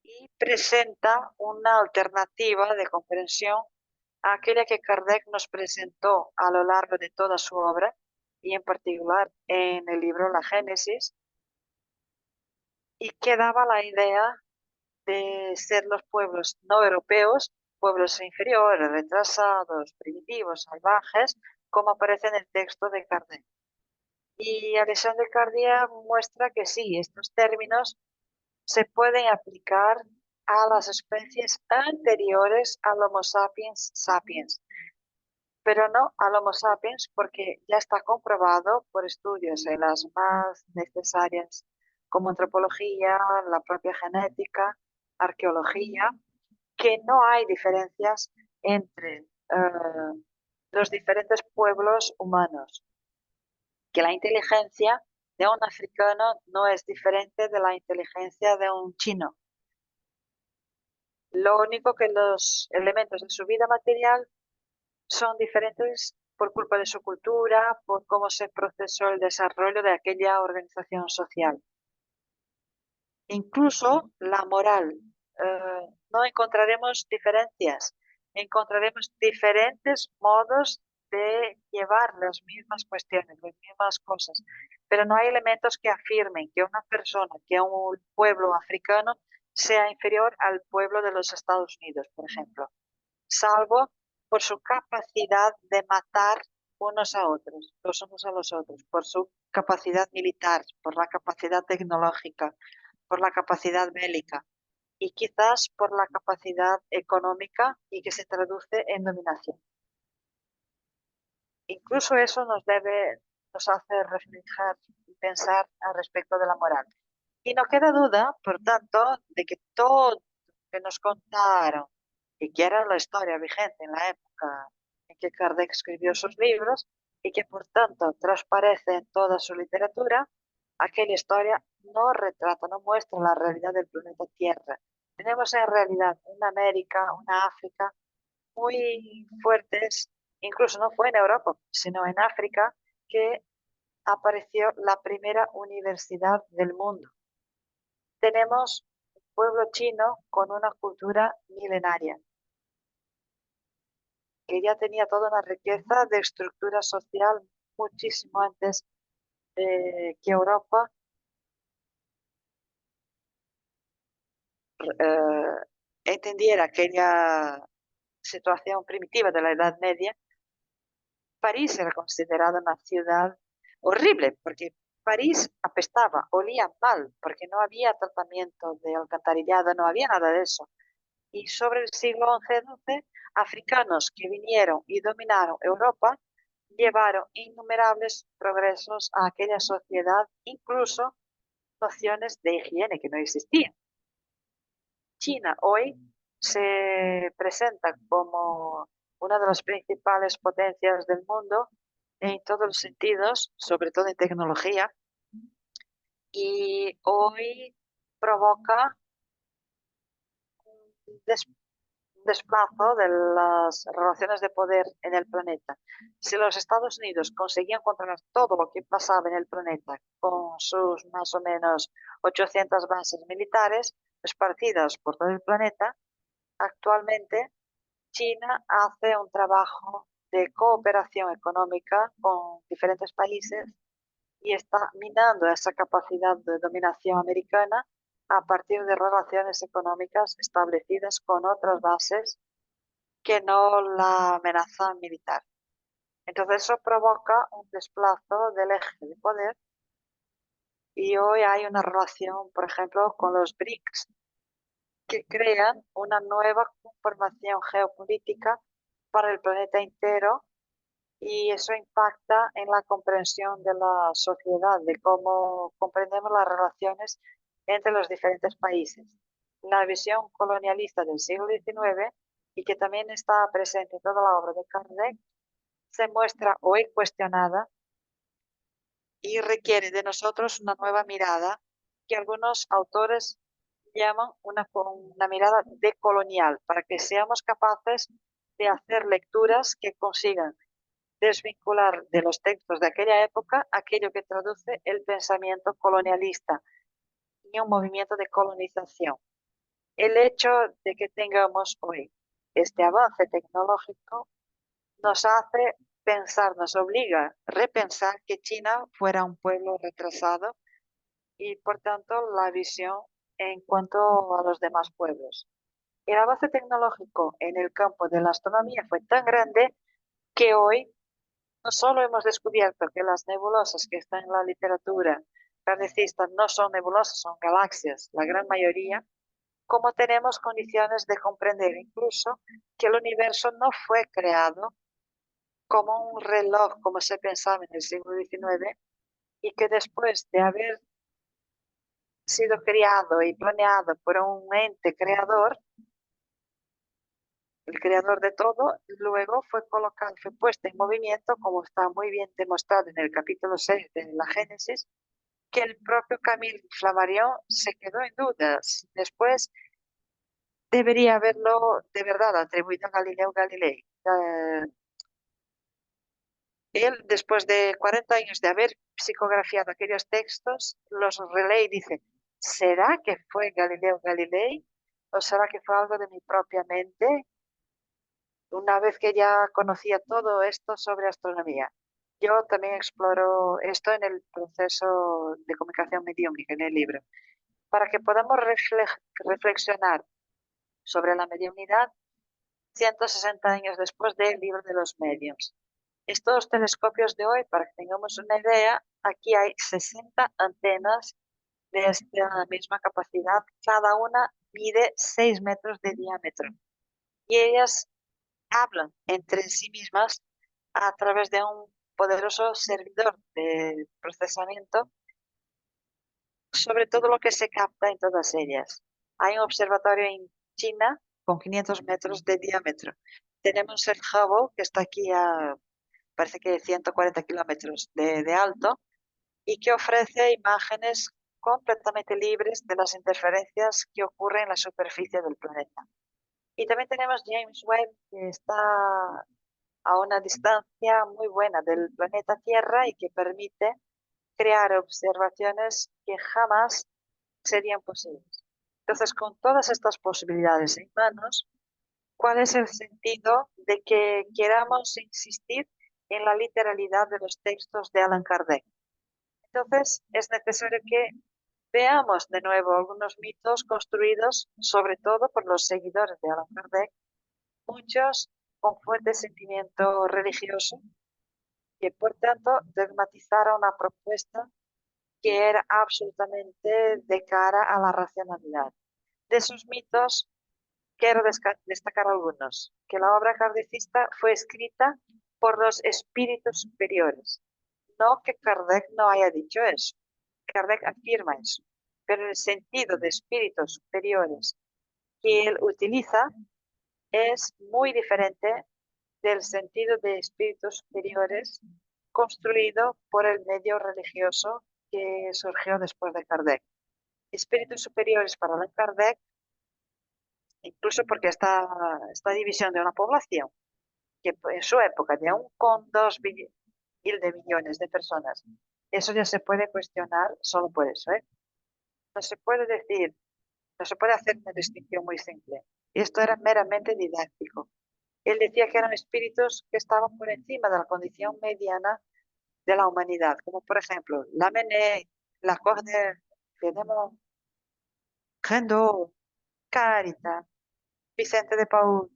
y presenta una alternativa de comprensión a aquella que Kardec nos presentó a lo largo de toda su obra y en particular en el libro La Génesis, y que daba la idea de ser los pueblos no europeos, pueblos inferiores, retrasados, primitivos, salvajes, como aparece en el texto de Kardec. Y Alexandre Cardia muestra que sí, estos términos se pueden aplicar a las especies anteriores al Homo sapiens sapiens, pero no al Homo sapiens porque ya está comprobado por estudios en las más necesarias como antropología, la propia genética, arqueología, que no hay diferencias entre los diferentes pueblos humanos, que la inteligencia de un africano no es diferente de la inteligencia de un chino. Lo único que los elementos de su vida material son diferentes por culpa de su cultura, por cómo se procesó el desarrollo de aquella organización social. Incluso la moral, no encontraremos diferencias, encontraremos diferentes modos de llevar las mismas cuestiones, las mismas cosas, pero no hay elementos que afirmen que una persona, que un pueblo africano sea inferior al pueblo de los Estados Unidos, por ejemplo, salvo por su capacidad de matar unos a otros, los unos a los otros, por su capacidad militar, por la capacidad tecnológica, por la capacidad bélica y quizás por la capacidad económica y que se traduce en dominación. Incluso eso nos hace reflejar y pensar al respecto de la moral. Y no queda duda, por tanto, de que todo lo que nos contaron y que era la historia vigente en la época en que Kardec escribió sus libros y que por tanto transparece en toda su literatura, aquella historia no retrata, no muestra la realidad del planeta Tierra. Tenemos en realidad una América, una África muy fuertes, incluso no fue en Europa, sino en África, que apareció la primera universidad del mundo. Tenemos un pueblo chino con una cultura milenaria, que ya tenía toda una riqueza de estructura social muchísimo antes que Europa entendiera aquella situación primitiva de la Edad Media, París era considerada una ciudad horrible, porque París apestaba, olía mal, porque no había tratamiento de alcantarillado, no había nada de eso. Y sobre el siglo XI-XII, africanos que vinieron y dominaron Europa llevaron innumerables progresos a aquella sociedad, incluso nociones de higiene que no existían. China hoy se presenta como una de las principales potencias del mundo en todos los sentidos, sobre todo en tecnología, y hoy provoca un desplazo de las relaciones de poder en el planeta. Si los Estados Unidos conseguían controlar todo lo que pasaba en el planeta con sus más o menos 800 bases militares esparcidas por todo el planeta, actualmente China hace un trabajo de cooperación económica con diferentes países y está minando esa capacidad de dominación americana a partir de relaciones económicas establecidas con otras bases que no la amenazan militar. Entonces eso provoca un desplazo del eje de poder y hoy hay una relación, por ejemplo, con los BRICS, que crean una nueva conformación geopolítica para el planeta entero y eso impacta en la comprensión de la sociedad, de cómo comprendemos las relaciones entre los diferentes países. La visión colonialista del siglo XIX y que también está presente en toda la obra de Kardec se muestra hoy cuestionada y requiere de nosotros una nueva mirada que algunos autores llaman una mirada decolonial, para que seamos capaces de hacer lecturas que consigan desvincular de los textos de aquella época aquello que traduce el pensamiento colonialista y un movimiento de colonización. El hecho de que tengamos hoy este avance tecnológico nos hace pensar, nos obliga a repensar que China fuera un pueblo retrasado y por tanto la visión en cuanto a los demás pueblos. El avance tecnológico en el campo de la astronomía fue tan grande que hoy no solo hemos descubierto que las nebulosas que están en la literatura kardecista no son nebulosas, son galaxias, la gran mayoría, como tenemos condiciones de comprender incluso que el universo no fue creado como un reloj, como se pensaba en el siglo XIX, y que después de haber sido creado y planeado por un ente creador, el creador de todo, luego fue colocado, fue puesto en movimiento, como está muy bien demostrado en el capítulo 6 de la Génesis, que el propio Camille Flammarion se quedó en dudas. Después debería haberlo de verdad atribuido a Galileo Galilei. Él, después de 40 años de haber psicografiado aquellos textos, los relee y dice, ¿será que fue Galileo Galilei o será que fue algo de mi propia mente? Una vez que ya conocía todo esto sobre astronomía. Yo también exploro esto en el proceso de comunicación mediúmica, en el libro, para que podamos reflexionar sobre la mediunidad 160 años después del libro de los medios. Estos telescopios de hoy, para que tengamos una idea, aquí hay 60 antenas de esta misma capacidad. Cada una mide 6 metros de diámetro. Y ellas hablan entre sí mismas a través de un poderoso servidor de procesamiento sobre todo lo que se capta en todas ellas. Hay un observatorio en China con 500 metros de diámetro. Tenemos el Hubble, que está aquí a, parece que 140 kilómetros de alto, y que ofrece imágenes completamente libres de las interferencias que ocurren en la superficie del planeta. Y también tenemos James Webb, que está a una distancia muy buena del planeta Tierra y que permite crear observaciones que jamás serían posibles. Entonces, con todas estas posibilidades en manos, ¿cuál es el sentido de que queramos insistir en la literalidad de los textos de Allan Kardec? Entonces, es necesario que veamos de nuevo algunos mitos construidos sobre todo por los seguidores de Allan Kardec muchos con fuerte sentimiento religioso, que por tanto dogmatizaron una propuesta que era absolutamente de cara a la racionalidad. De sus mitos, quiero destacar algunos, que la obra kardecista fue escrita por los espíritus superiores. No que Kardec no haya dicho eso, Kardec afirma eso, pero el sentido de espíritus superiores que él utiliza es muy diferente del sentido de espíritus superiores construido por el medio religioso que surgió después de Kardec. Espíritus superiores para Kardec, incluso porque esta división de una población que en su época de 1,2 de millones de personas, eso ya se puede cuestionar solo por eso, ¿eh? No se puede decir, no se puede hacer una distinción muy simple. Esto era meramente didáctico. Él decía que eran espíritus que estaban por encima de la condición mediana de la humanidad, como por ejemplo Lamennais, Lacordaire, Filemón, Gendot, Caritas, Vicente de Paul.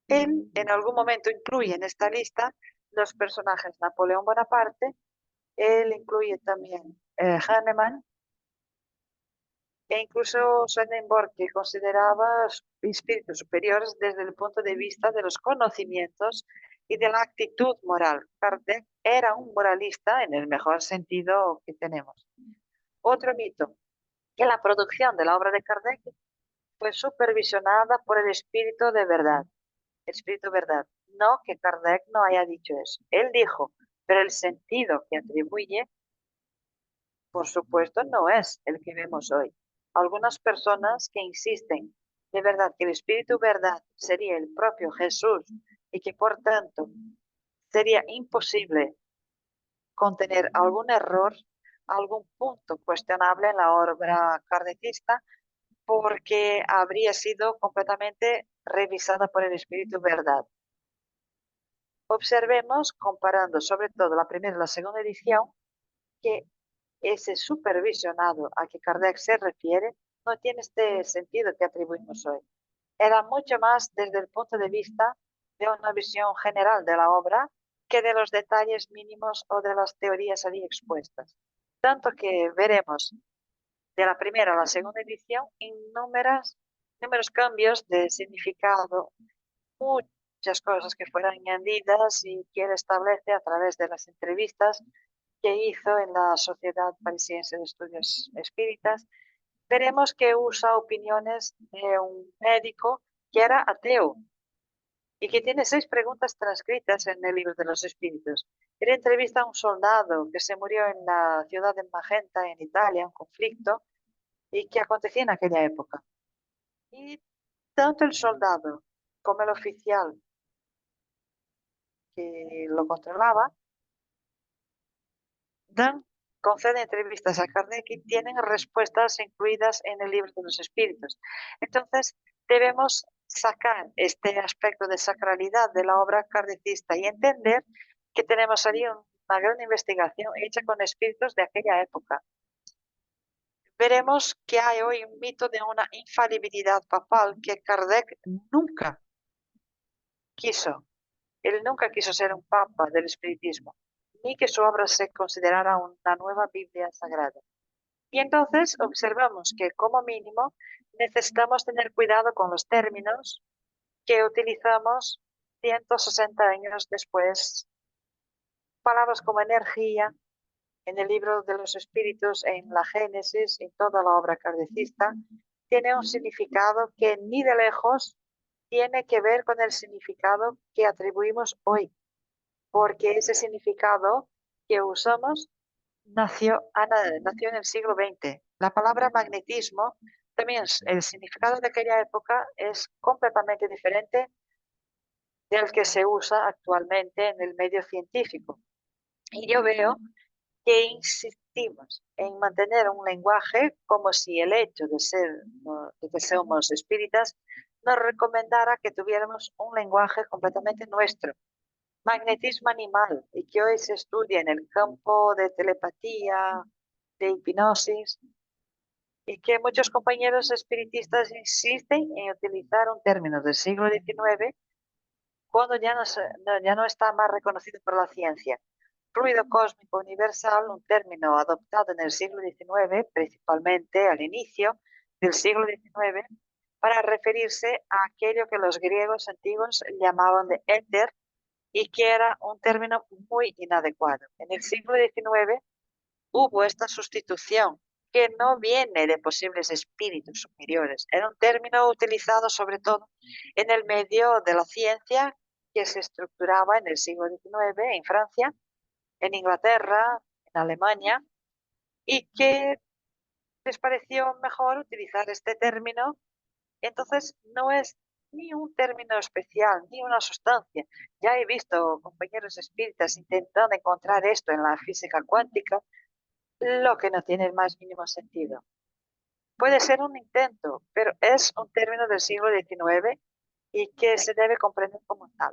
Él en algún momento incluye en esta lista los personajes Napoleón Bonaparte, él incluye también Hahnemann e incluso Swedenborg, que consideraba espíritus superiores desde el punto de vista de los conocimientos y de la actitud moral. Kardec era un moralista en el mejor sentido que tenemos. Otro mito, que la producción de la obra de Kardec fue supervisionada por el espíritu de verdad. Espíritu verdad. No que Kardec no haya dicho eso. Él dijo, pero el sentido que atribuye, por supuesto, no es el que vemos hoy. Algunas personas que insisten de verdad que el espíritu verdad sería el propio Jesús y que por tanto sería imposible contener algún error, algún punto cuestionable en la obra kardecista, porque habría sido completamente revisada por el espíritu verdad. Observemos, comparando sobre todo la primera y la segunda edición, que ese supervisionado a que Kardec se refiere no tiene este sentido que atribuimos hoy. Era mucho más desde el punto de vista de una visión general de la obra que de los detalles mínimos o de las teorías allí expuestas. Tanto que veremos de la primera a la segunda edición innúmeros cambios de significado, muchas cosas que fueron añadidas y que él establece a través de las entrevistas que hizo en la Sociedad Parisiense de Estudios Espíritas. Veremos que usa opiniones de un médico que era ateo y que tiene 6 preguntas transcritas en el libro de los espíritus. Él entrevista a un soldado que se murió en la ciudad de Magenta, en Italia, un conflicto, y que acontecía en aquella época. Y tanto el soldado como el oficial que lo controlaba conceden entrevistas a Kardec y tienen respuestas incluidas en el libro de los espíritus. Entonces, debemos sacar este aspecto de sacralidad de la obra kardecista y entender que tenemos allí una gran investigación hecha con espíritus de aquella época. Veremos que hay hoy un mito de una infalibilidad papal que Kardec nunca quiso. Él nunca quiso ser un papa del espiritismo, ni que su obra se considerara una nueva Biblia sagrada. Y entonces observamos que como mínimo necesitamos tener cuidado con los términos que utilizamos 160 años después. Palabras como energía en el libro de los espíritus, en la Génesis, en toda la obra kardecista, tiene un significado que ni de lejos tiene que ver con el significado que atribuimos hoy, porque ese significado que usamos nació en el siglo XX. La palabra magnetismo, también el significado de aquella época es completamente diferente del que se usa actualmente en el medio científico. Y yo veo que insistimos en mantener un lenguaje como si el hecho de que somos espíritas nos recomendara que tuviéramos un lenguaje completamente nuestro. Magnetismo animal, y que hoy se estudia en el campo de telepatía, de hipnosis, y que muchos compañeros espiritistas insisten en utilizar un término del siglo XIX cuando ya no está más reconocido por la ciencia. Fluido cósmico universal, un término adoptado en el siglo XIX, principalmente al inicio del siglo XIX, para referirse a aquello que los griegos antiguos llamaban de éter y que era un término muy inadecuado. En el siglo XIX hubo esta sustitución que no viene de posibles espíritus superiores. Era un término utilizado sobre todo en el medio de la ciencia que se estructuraba en el siglo XIX en Francia, en Inglaterra, en Alemania, y que les pareció mejor utilizar este término. Entonces, no es ni un término especial, ni una sustancia. Ya he visto compañeros espíritas intentando encontrar esto en la física cuántica, lo que no tiene el más mínimo sentido. Puede ser un intento, pero es un término del siglo XIX y que se debe comprender como tal.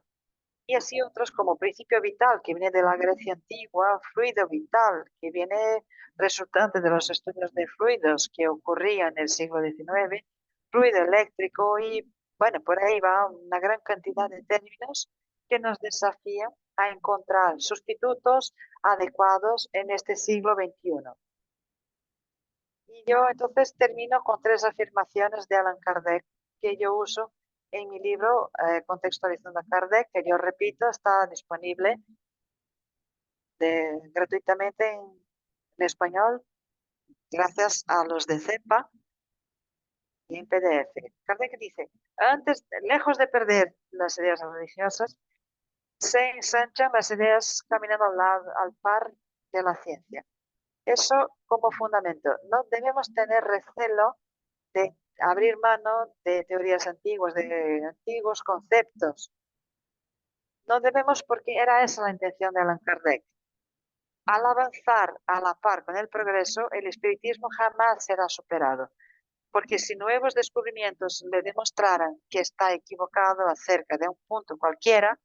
Y así otros como principio vital, que viene de la Grecia antigua, fluido vital, que viene resultante de los estudios de fluidos que ocurrían en el siglo XIX, fluido eléctrico y, bueno, por ahí va una gran cantidad de términos que nos desafían a encontrar sustitutos adecuados en este siglo XXI. Y yo entonces termino con 3 afirmaciones de Allan Kardec que yo uso en mi libro Contextualizando a Kardec, que yo repito, está disponible gratuitamente en español gracias a los de CEPA y en PDF. Kardec dice, lejos de perder las ideas religiosas, se ensanchan las ideas caminando al par de la ciencia. Eso como fundamento. No debemos tener recelo de abrir mano de teorías antiguas, de antiguos conceptos. No debemos, porque era esa la intención de Allan Kardec. Al avanzar a la par con el progreso, el espiritismo jamás será superado, porque si nuevos descubrimientos le demostraran que está equivocado acerca de un punto cualquiera,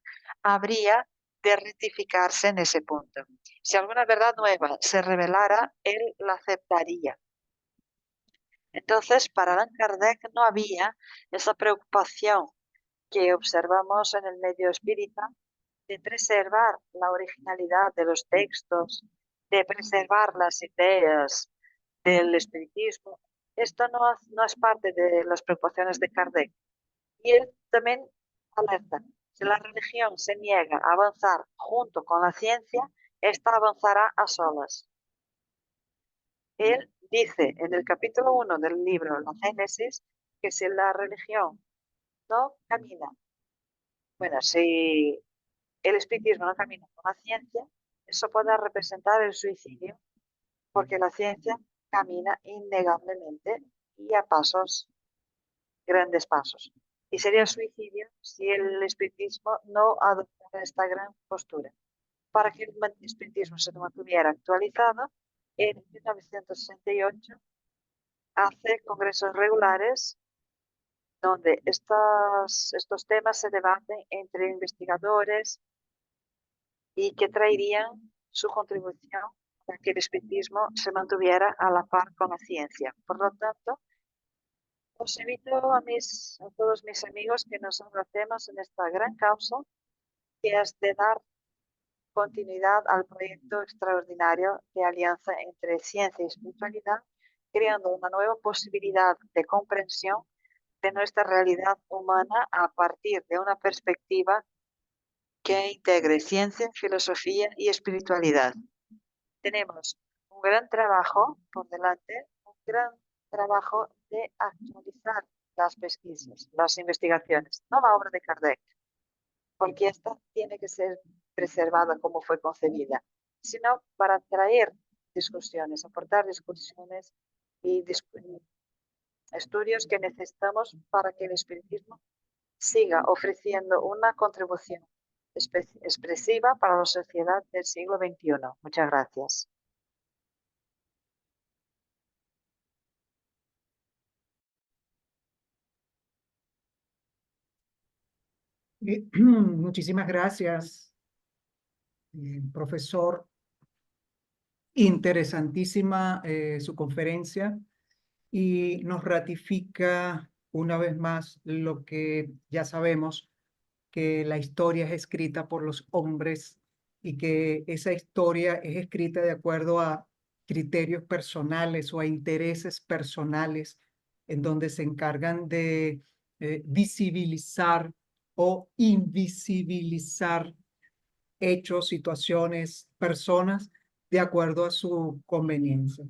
habría de rectificarse en ese punto. Si alguna verdad nueva se revelara, él la aceptaría. Entonces, para Allan Kardec no había esa preocupación que observamos en el medio espírita de preservar la originalidad de los textos, de preservar las ideas del espiritismo. Esto no es parte de las preocupaciones de Kardec. Y él también alerta, si la religión se niega a avanzar junto con la ciencia, esta avanzará a solas. Él dice en el capítulo 1 del libro La Génesis que si la religión no camina, bueno, si el espiritismo no camina con la ciencia, eso puede representar el suicidio, porque la ciencia camina innegablemente y a pasos, grandes pasos. Y sería suicidio si el espiritismo no adoptara esta gran postura. Para que el espiritismo se mantuviera actualizado, en 1968 hace congresos regulares donde estos temas se debaten entre investigadores y que traerían su contribución para que el espiritismo se mantuviera a la par con la ciencia. Por lo tanto, os invito a todos mis amigos que nos abracemos en esta gran causa, que es de dar continuidad al proyecto extraordinario de alianza entre ciencia y espiritualidad, creando una nueva posibilidad de comprensión de nuestra realidad humana a partir de una perspectiva que integre ciencia, filosofía y espiritualidad. Tenemos un gran trabajo por delante, un gran trabajo de actualizar las pesquisas, las investigaciones, no la obra de Kardec, porque esta tiene que ser preservada como fue concebida, sino para traer discusiones, aportar discusiones y estudios que necesitamos para que el espiritismo siga ofreciendo una contribución expresiva para la sociedad del siglo XXI. Muchas gracias. Muchísimas gracias, profesor. Interesantísima su conferencia. y nos ratifica una vez más lo que ya sabemos, que la historia es escrita por los hombres y que esa historia es escrita de acuerdo a criterios personales o a intereses personales, en donde se encargan de visibilizar o invisibilizar hechos, situaciones, personas, de acuerdo a su conveniencia.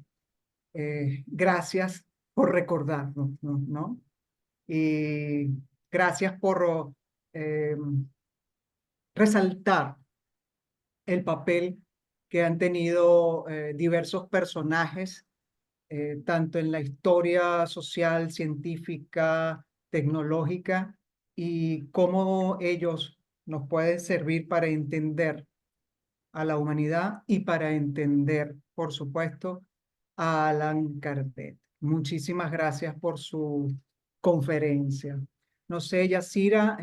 Gracias por recordarnos, ¿no? Y gracias por eh, resaltar el papel que han tenido diversos personajes, tanto en la historia social, científica, tecnológica, y cómo ellos nos pueden servir para entender a la humanidad y para entender, por supuesto, a Allan Kardec. Muchísimas gracias por su conferencia. No sé, Yacira,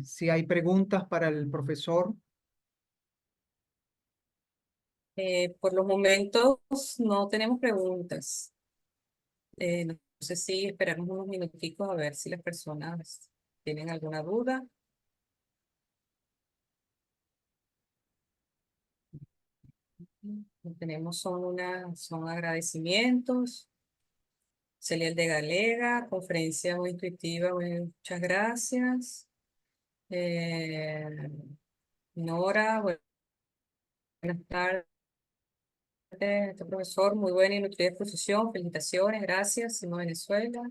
si hay preguntas para el profesor. Por los momentos no tenemos preguntas. No sé si esperamos unos minuticos a ver si las personas tienen alguna duda. Lo que tenemos son agradecimientos. Celiel de Galega, conferencia muy intuitiva, muchas gracias. Eh, Nora, buenas tardes. Este profesor, muy buena y nutrida exposición, felicitaciones, gracias. Simón Venezuela.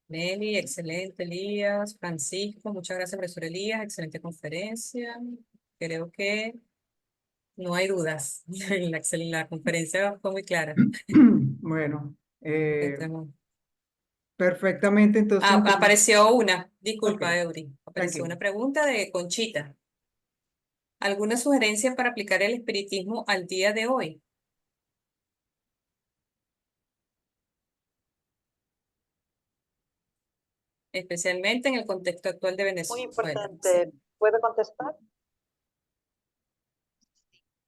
Nelly, excelente, Elías. Francisco, muchas gracias, profesor Elías, excelente conferencia. Creo que no hay dudas. La conferencia fue muy clara. Bueno, Estamos- perfectamente, entonces Apareció una, ok, disculpa, Eury, apareció tranquilo. una pregunta de Conchita. ¿Alguna sugerencia para aplicar el espiritismo al día de hoy? Especialmente en el contexto actual de Muy Venezuela. importante. ¿Puedo contestar?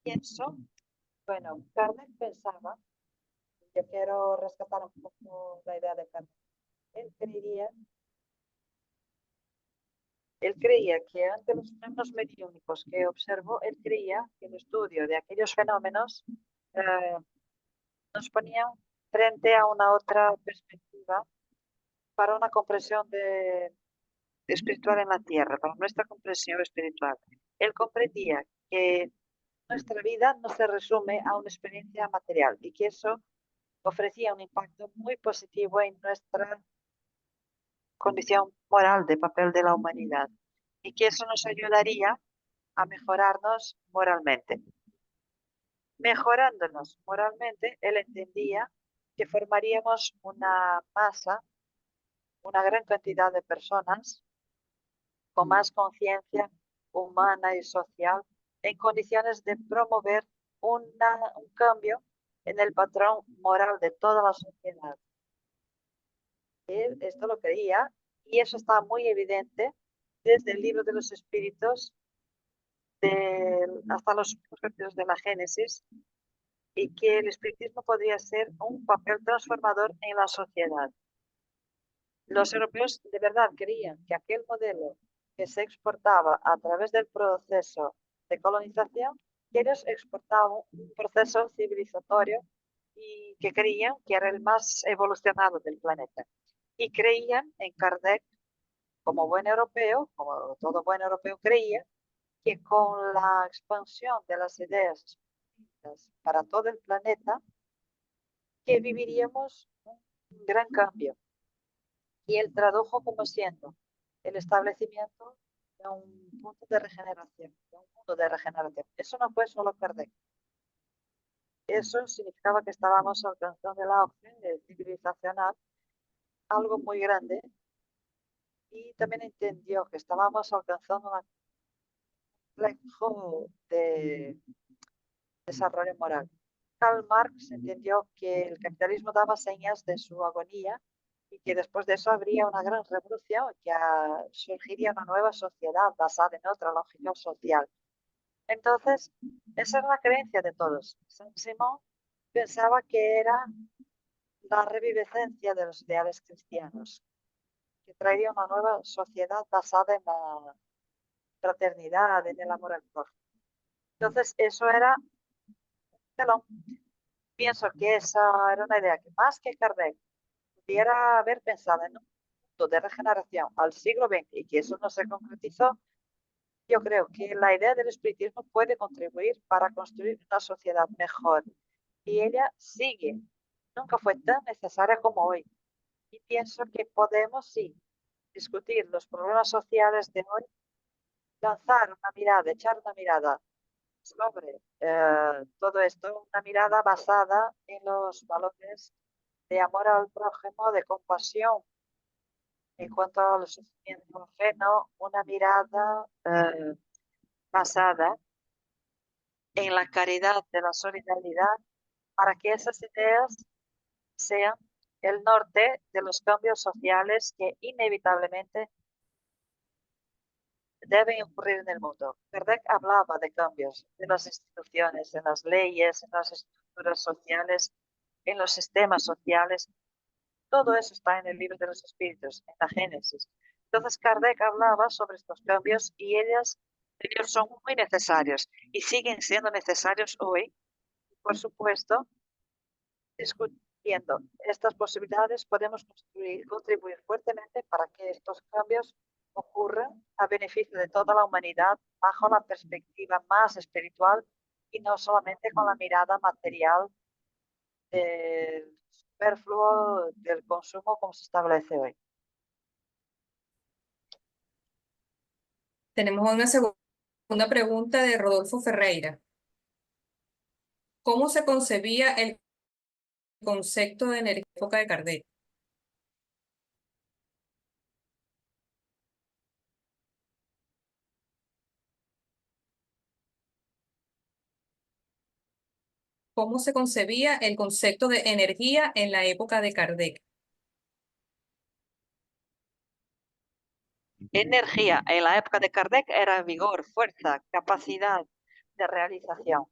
Pienso, bueno, Kardec pensaba, yo quiero rescatar un poco la idea de Kardec. Él creía, él creía que ante los fenómenos mediúnicos que observó, él creía que el estudio de aquellos fenómenos eh, nos ponía frente a una otra perspectiva para una comprensión espiritual en la tierra, para nuestra comprensión espiritual. Él comprendía que nuestra vida no se resume a una experiencia material y que eso ofrecía un impacto muy positivo en nuestra condición moral de papel de la humanidad y que eso nos ayudaría a mejorarnos moralmente. Mejorándonos moralmente, él entendía que formaríamos una masa, una gran cantidad de personas con más conciencia humana y social en condiciones de promover un cambio en el patrón moral de toda la sociedad. Él esto lo creía y eso está muy evidente desde el libro de los espíritus hasta los capítulos de la Génesis y que el espiritismo podría ser un papel transformador en la sociedad. Los europeos de verdad creían que aquel modelo que se exportaba a través del proceso de colonización, que ellos exportaban un proceso civilizatorio y que creían que era el más evolucionado del planeta. Y creían en Kardec como buen europeo, como todo buen europeo creía, que con la expansión de las ideas para todo el planeta, que viviríamos un gran cambio. Y él tradujo como siendo el establecimiento de un punto de regeneración, de un mundo de regeneración. Eso no fue solo Kardec. Eso significaba que estábamos alcanzando la opción civilizacional, algo muy grande, y también entendió que estábamos alcanzando un reflejo de desarrollo moral. Karl Marx entendió que el capitalismo daba señas de su agonía y que después de eso habría una gran revolución, que surgiría una nueva sociedad basada en otra lógica social. Entonces, esa era la creencia de todos. Saint-Simon pensaba que era la reviviscencia de los ideales cristianos, que traería una nueva sociedad basada en la fraternidad, en el amor al prójimo. Entonces, eso era telón. Pienso que esa era una idea que más que Kardec pudiera haber pensado en un punto de regeneración al siglo XX y que eso no se concretizó. Yo creo que la idea del espiritismo puede contribuir para construir una sociedad mejor y ella sigue. Nunca fue tan necesaria como hoy. Y pienso que podemos, sí, discutir los problemas sociales de hoy, lanzar una mirada, echar una mirada sobre todo esto, una mirada basada en los valores de amor al prójimo, de compasión en cuanto al sufrimiento ajeno, una mirada basada en la caridad de la solidaridad, para que esas ideas sean el norte de los cambios sociales que inevitablemente deben ocurrir en el mundo. Kardec hablaba de cambios en las instituciones, en las leyes, en las estructuras sociales, en los sistemas sociales. Todo eso está en el libro de los espíritus, en la Génesis. Entonces Kardec hablaba sobre estos cambios y ellos son muy necesarios y siguen siendo necesarios hoy. Por supuesto, discutiendo estas posibilidades podemos contribuir fuertemente para que estos cambios ocurran a beneficio de toda la humanidad bajo la perspectiva más espiritual y no solamente con la mirada material del superfluo del consumo como se establece hoy. Tenemos una segunda pregunta de Rodolfo Ferreira. ¿Cómo se concebía el concepto de energía en la época de Kardec? ¿Cómo se concebía el concepto de energía en la época de Kardec? Energía en la época de Kardec era vigor, fuerza, capacidad de realización.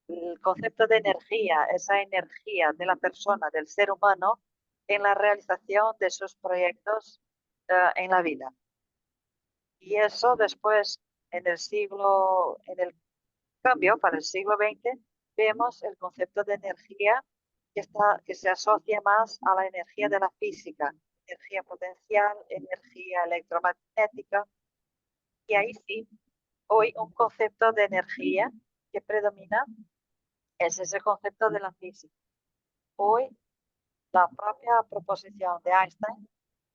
El concepto de energía, esa energía de la persona, del ser humano, en la realización de sus proyectos en la vida. Y eso después, en el cambio para el siglo XX, vemos el concepto de energía que se asocia más a la energía de la física, energía potencial, energía electromagnética. Y ahí sí, hoy un concepto de energía que predomina es ese concepto de la física. Hoy la propia proposición de Einstein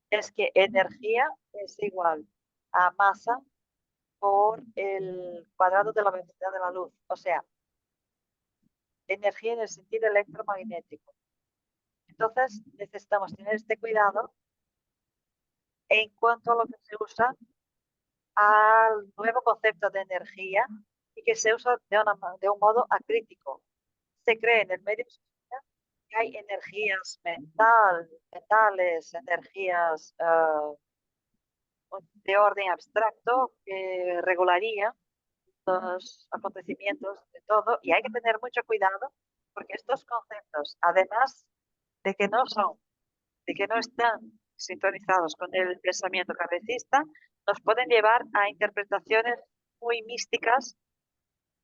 es que energía es igual a masa por el cuadrado de la velocidad de la luz. O sea, energía en el sentido electromagnético. Entonces, necesitamos tener este cuidado en cuanto a lo que se usa al nuevo concepto de energía y que se usa de un modo acrítico. Se cree en el medio que hay energías mentales, energías de orden abstracto que regularía los acontecimientos de todo y hay que tener mucho cuidado porque estos conceptos, además de que de que no están sintonizados con el pensamiento kardecista, nos pueden llevar a interpretaciones muy místicas,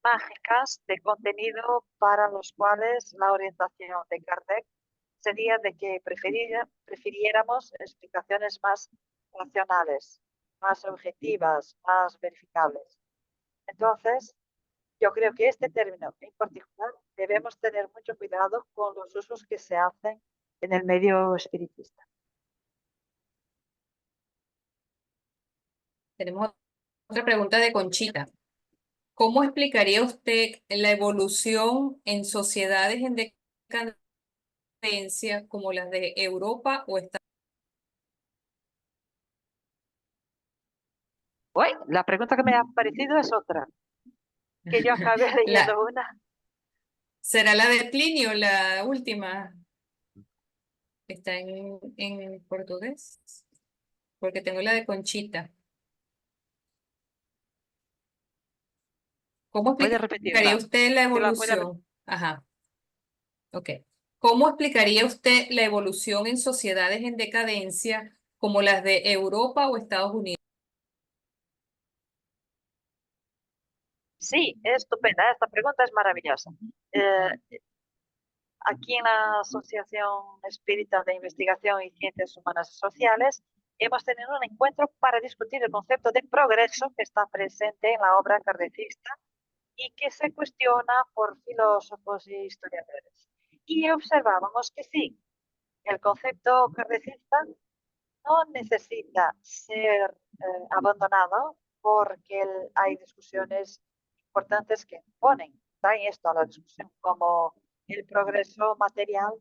mágicas, de contenido para los cuales la orientación de Kardec sería de que prefiriéramos explicaciones más racionales, más objetivas, más verificables. Entonces, yo creo que este término en particular debemos tener mucho cuidado con los usos que se hacen en el medio espiritista. Tenemos otra pregunta de Conchita. ¿Cómo explicaría usted la evolución en sociedades en decadencia como las de Europa o Estados Uy, la pregunta que me ha parecido es otra, que yo acabé Unidos? leyendo una. ¿Será la de Plinio, la última? Está en portugués, porque tengo la de Conchita. ¿Cómo ¿Puede explicaría repetirla? usted la Si la puede evolución? Ajá, ok. ¿Cómo explicaría usted la evolución en sociedades en decadencia como las de Europa o Estados Unidos? Sí, es estupenda. Esta pregunta es maravillosa. Eh, Aquí en la Asociación Espírita de Investigación y Ciencias Humanas y Sociales hemos tenido un encuentro para discutir el concepto de progreso que está presente en la obra kardecista y que se cuestiona por filósofos y historiadores. Y observábamos que sí, el concepto kardecista no necesita ser abandonado porque hay discusiones importantes que traen esto a la discusión, como el progreso material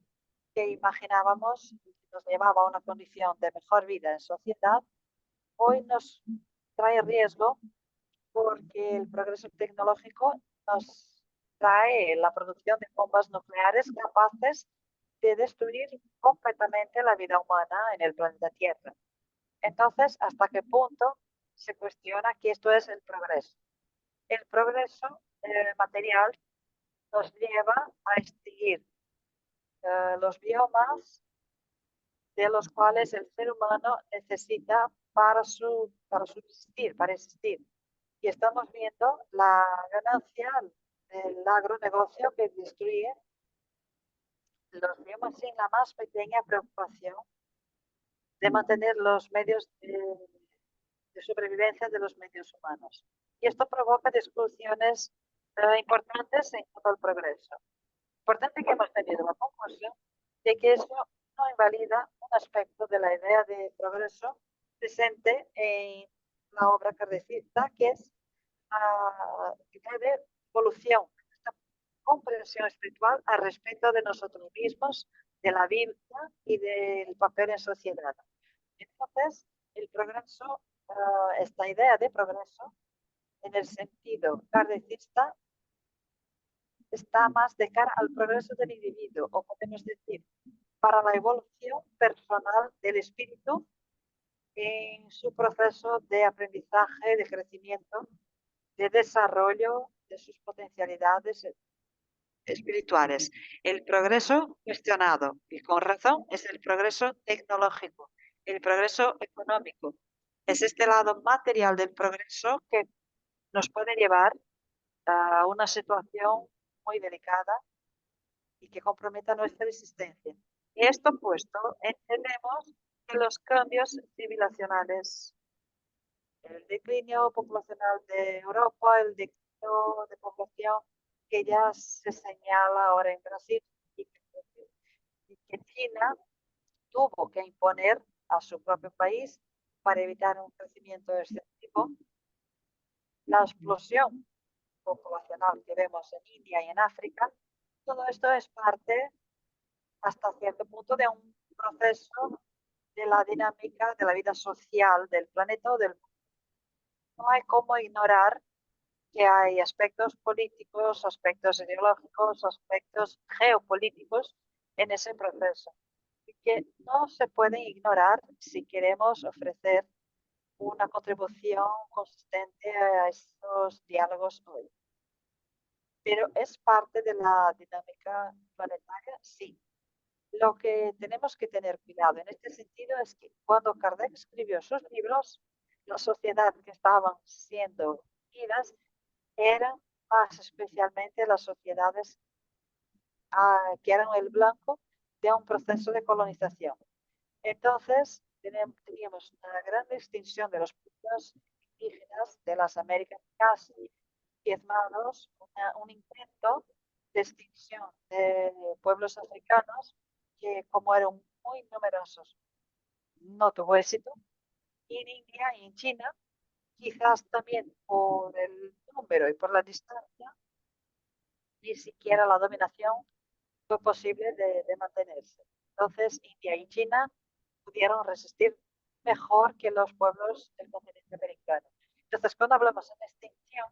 que imaginábamos nos llevaba a una condición de mejor vida en sociedad, hoy nos trae riesgo porque el progreso tecnológico nos trae la producción de bombas nucleares capaces de destruir completamente la vida humana en el planeta Tierra. Entonces, ¿hasta qué punto se cuestiona que esto es el progreso? El progreso material nos lleva a extinguir los biomas de los cuales el ser humano necesita para subsistir, para existir. Y estamos viendo la ganancia del agronegocio que destruye los biomas sin la más pequeña preocupación de mantener los medios de supervivencia de los medios humanos. Y esto provoca discusiones importantes en cuanto al progreso. Importante que hemos tenido la conclusión de que eso no invalida un aspecto de la idea de progreso presente en la obra kardecista, que es la idea de evolución, esta comprensión espiritual al respecto de nosotros mismos, de la vida y del papel en sociedad. Entonces, el progreso, esta idea de progreso, en el sentido kardecista, está más de cara al progreso del individuo, o podemos decir, para la evolución personal del espíritu en su proceso de aprendizaje, de crecimiento, de desarrollo de sus potencialidades espirituales. El progreso cuestionado, y con razón, es el progreso tecnológico, el progreso económico. Es este lado material del progreso que nos puede llevar a una situación muy delicada y que comprometa nuestra existencia. Y esto puesto, entendemos que los cambios civilizacionales, el declinio poblacional de Europa, el declinio de población que ya se señala ahora en Brasil y que China tuvo que imponer a su propio país para evitar un crecimiento excesivo, la explosión poblacional que vemos en India y en África, todo esto es parte hasta cierto punto de un proceso de la dinámica de la vida social del planeta o del mundo. No hay cómo ignorar que hay aspectos políticos, aspectos ideológicos, aspectos geopolíticos en ese proceso y que no se pueden ignorar si queremos ofrecer una contribución consistente a estos diálogos hoy. Pero es parte de la dinámica planetaria, sí. Lo que tenemos que tener cuidado en este sentido es que cuando Kardec escribió sus libros, la sociedad que estaban siendo vividas eran más especialmente las sociedades que eran el blanco de un proceso de colonización. Entonces, teníamos una gran extinción de los pueblos indígenas de las Américas casi diezmados, un intento de extinción de pueblos africanos que como eran muy numerosos no tuvo éxito. Y en India y en China, quizás también por el número y por la distancia, ni siquiera la dominación fue posible de mantenerse. Entonces, India y China pudieron resistir mejor que los pueblos del continente americano. Entonces, cuando hablamos de extinción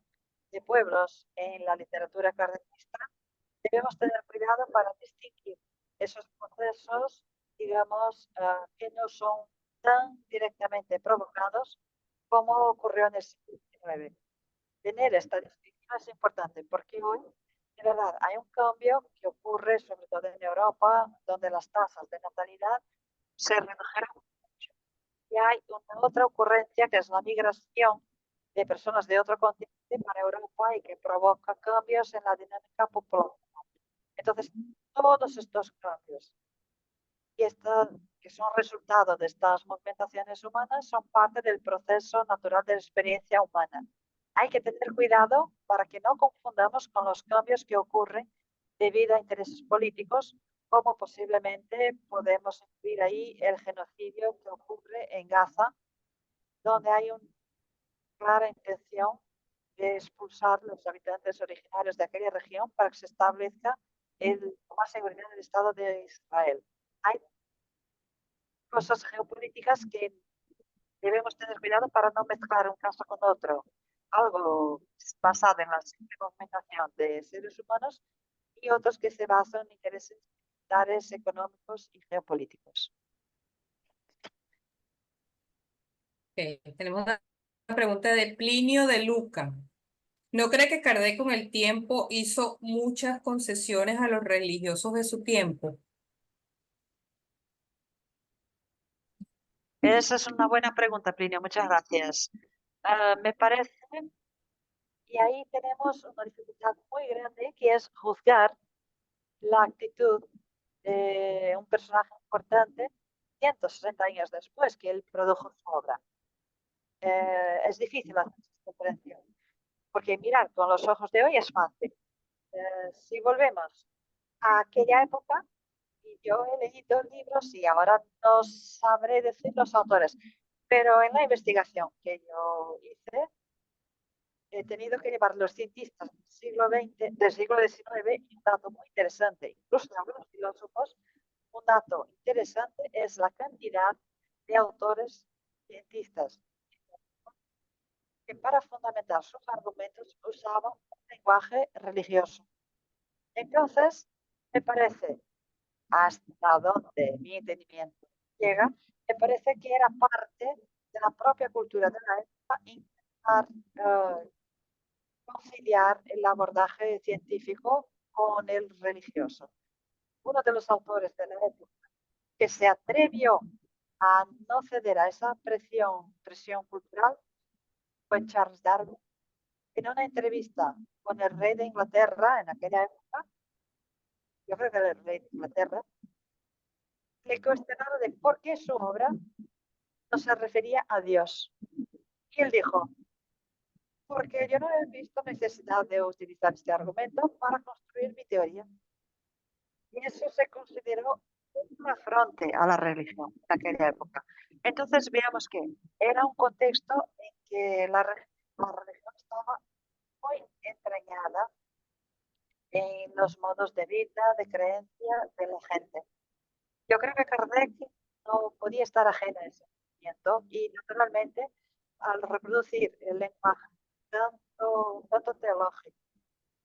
de pueblos en la literatura kardecista, debemos tener cuidado para distinguir esos procesos, digamos, que no son tan directamente provocados como ocurrió en el siglo XIX. Tener esta distinción es importante porque hoy de verdad, hay un cambio que ocurre sobre todo en Europa, donde las tasas de natalidad se redujeron mucho. Y hay una otra ocurrencia que es la migración de personas de otro continente para Europa y que provoca cambios en la dinámica popular. Entonces, todos estos cambios y que son resultado de estas movimentaciones humanas son parte del proceso natural de la experiencia humana. Hay que tener cuidado para que no confundamos con los cambios que ocurren debido a intereses políticos, como posiblemente podemos incluir ahí el genocidio que ocurre en Gaza, donde hay una clara intención de expulsar a los habitantes originarios de aquella región para que se establezca más seguridad en el Estado de Israel. Hay cosas geopolíticas que debemos tener cuidado para no mezclar un caso con otro. Algo basado en la simple movimentación de seres humanos y otros que se basan en intereses militares, económicos y geopolíticos. Ok, tenemos una pregunta de Plinio de Luca. ¿No cree que Kardec con el tiempo hizo muchas concesiones a los religiosos de su tiempo? Esa es una buena pregunta, Plinio. Muchas gracias. Me parece, y ahí tenemos una dificultad muy grande, que es juzgar la actitud de un personaje importante 160 años después que él produjo su obra. Es difícil hacer esta comprensión, porque mirar con los ojos de hoy es fácil. Si volvemos a aquella época, y yo he leído libros y ahora no sabré decir los autores, pero en la investigación que yo hice, he tenido que llevar los cientistas del siglo XX, del siglo XIX, y un dato muy interesante, incluso de algunos filósofos, un dato interesante es la cantidad de autores cientistas que para fundamentar sus argumentos usaban un lenguaje religioso. Entonces, me parece, hasta donde mi entendimiento llega, me parece que era parte de la propia cultura de la época intentar conciliar el abordaje científico con el religioso. Uno de los autores de la época que se atrevió a no ceder a esa presión cultural fue Charles Darwin. En una entrevista con el rey de Inglaterra en aquella época, yo creo que era el rey de Inglaterra, le cuestionaron de por qué su obra no se refería a Dios. Y él dijo, porque yo no he visto necesidad de utilizar este argumento para construir mi teoría. Y eso se consideró un afronte a la religión en aquella época. Entonces veamos que era un contexto en que la religión estaba muy entrañada en los modos de vida, de creencia de la gente. Yo creo que Kardec no podía estar ajena a ese movimiento y naturalmente al reproducir el lenguaje tanto teológico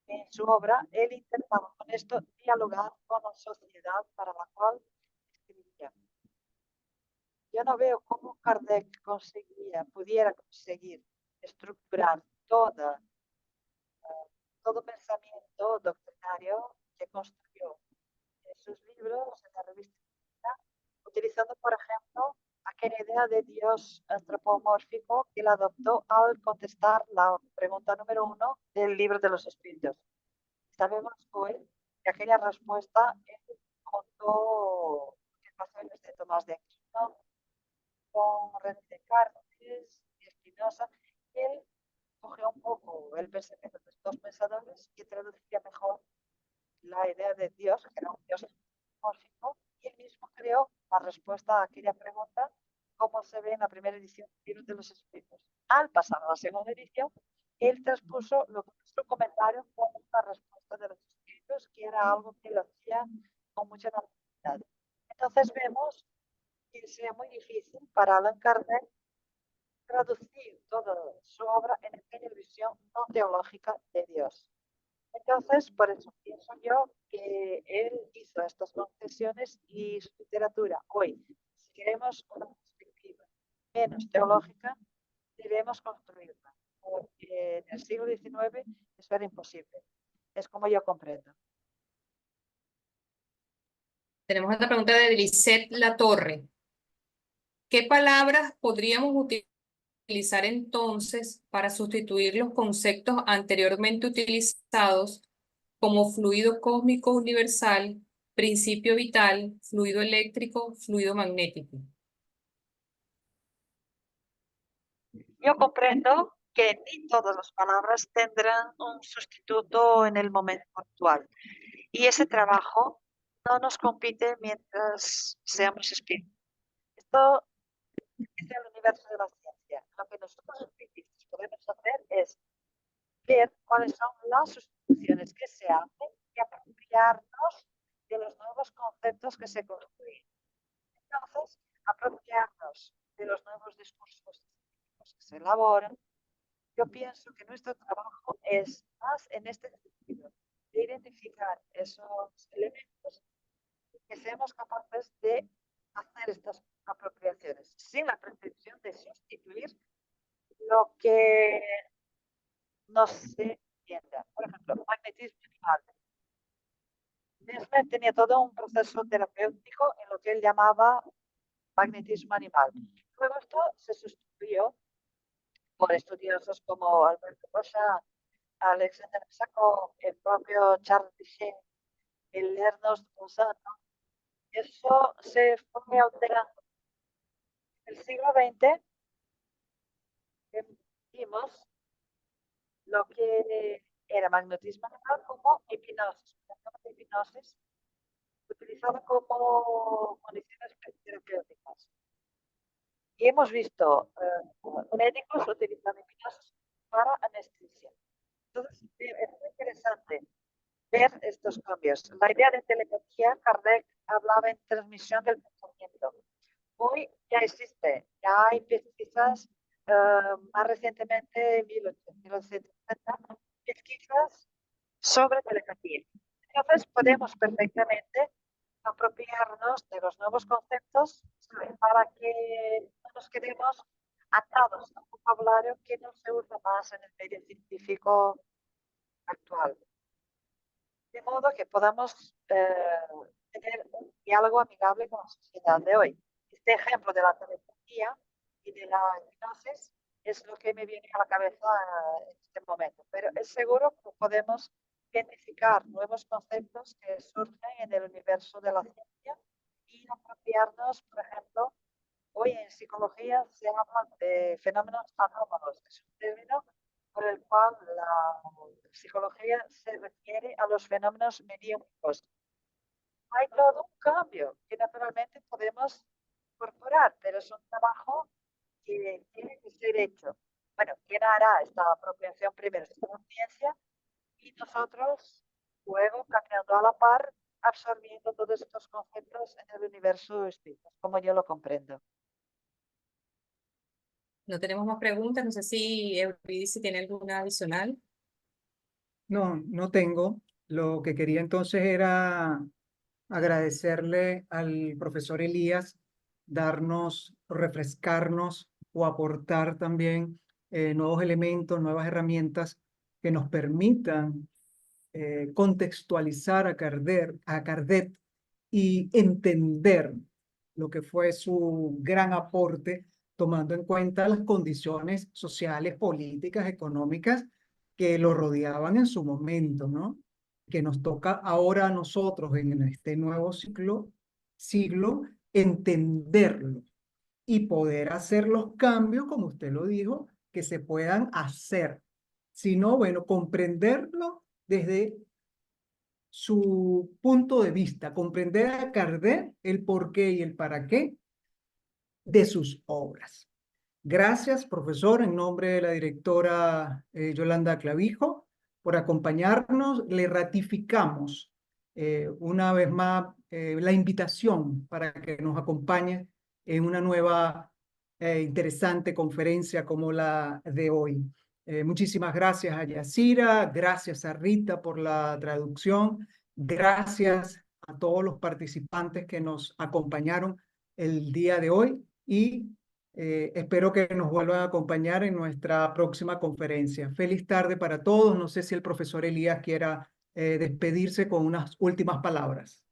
en su obra, él intentaba con esto dialogar con la sociedad para la cual escribía. Yo no veo cómo Kardec pudiera conseguir estructurar todo pensamiento doctrinario que construyó en sus libros, en la revista, utilizando, por ejemplo, aquella idea de Dios antropomórfico que él adoptó al contestar la pregunta número 1 del libro de los espíritus. Sabemos hoy que aquella respuesta él contó el pasaje de Tomás de Aquino con René Descartes y Spinoza. Él cogió un poco el pensamiento de estos pensadores y traducía mejor la idea de Dios, que era un Dios antropomórfico, y él mismo creó la respuesta a aquella pregunta, como se ve en la primera edición del libro de los espíritus. Al pasar a la segunda edición, él transpuso lo que es su comentario como una respuesta de los espíritus, que era algo que lo hacía con mucha naturalidad. Entonces vemos que sería muy difícil para Allan Kardec traducir toda su obra en aquella visión no teológica de Dios. Entonces, por eso pienso yo que él hizo estas concesiones y su literatura hoy, si queremos una perspectiva menos teológica, debemos construirla, porque en el siglo XIX eso era imposible. Es como yo comprendo. Tenemos otra pregunta de Lisette Latorre. ¿Qué palabras podríamos utilizar entonces para sustituir los conceptos anteriormente utilizados como fluido cósmico universal, principio vital, fluido eléctrico, fluido magnético? Yo comprendo que ni todas las palabras tendrán un sustituto en el momento actual. Y ese trabajo no nos compite mientras seamos espíritus. Esto es el universo de la ciencia. Lo que nosotros espíritus podemos hacer es ver cuáles son las sustituciones que se hacen y apropiarnos de los nuevos conceptos que se construyen. Entonces, apropiarnos de los nuevos discursos que se elaboran. Yo pienso que nuestro trabajo es más en este sentido, de identificar esos elementos y que seamos capaces de hacer estas apropiaciones sin la pretensión de sustituir lo que no se entienda. Por ejemplo, magnetismo animal. Mesmer tenía todo un proceso terapéutico en lo que él llamaba magnetismo animal. Luego esto se sustituyó por estudiosos como Alberto Rocha, Alexander Sacco, el propio Charles Pichet, el Ernest Rosano. Eso se fue alterando. En el siglo XX vimos lo que era magnetismo animal como hipnosis. La hipnosis utilizada como condiciones terapéuticas. Y hemos visto médicos utilizando hipnosis para anestesia. Entonces, es muy interesante ver estos cambios. La idea de telepatía, Kardec hablaba en transmisión del pensamiento. Hoy ya existe, ya hay pesquisas, más recientemente, en 1970, pesquisas sobre telepatía. Entonces, podemos perfectamente apropiarnos de los nuevos conceptos para que no nos quedemos atados a un vocabulario que no se usa más en el medio científico actual. De modo que podamos tener un diálogo amigable con la sociedad de hoy. Este ejemplo de la telepatía y de la hipnosis es lo que me viene a la cabeza en este momento, pero es seguro que podemos identificar nuevos conceptos que surgen en el universo de la ciencia y apropiarnos, por ejemplo, hoy en psicología se habla de fenómenos anómalos, es un término por el cual la psicología se refiere a los fenómenos mediúmicos. Hay todo un cambio que naturalmente podemos incorporar, pero es un trabajo que tiene que ser hecho. Bueno, ¿quién hará esta apropiación primero? Es la ciencia y nosotros luego caminando a la par, absorbiendo todos estos conceptos en el universo espiritual, como yo lo comprendo. No tenemos más preguntas. No sé si Eurídice tiene alguna adicional. No, no tengo. Lo que quería entonces era agradecerle al profesor Elías, darnos, refrescarnos o aportar también nuevos elementos, nuevas herramientas que nos permitan contextualizar a Kardec y entender lo que fue su gran aporte, tomando en cuenta las condiciones sociales, políticas, económicas que lo rodeaban en su momento, ¿no? Que nos toca ahora a nosotros en este nuevo siglo entenderlo y poder hacer los cambios, como usted lo dijo, que se puedan hacer. Si no, bueno, comprenderlo desde su punto de vista, comprender a Kardec el por qué y el para qué de sus obras. Gracias, profesor, en nombre de la directora Yolanda Clavijo, por acompañarnos. Le ratificamos una vez más la invitación para que nos acompañe en una nueva interesante conferencia como la de hoy. Muchísimas gracias a Yacira, gracias a Rita por la traducción, gracias a todos los participantes que nos acompañaron el día de hoy y espero que nos vuelvan a acompañar en nuestra próxima conferencia. Feliz tarde para todos. No sé si el profesor Elías quiera despedirse con unas últimas palabras.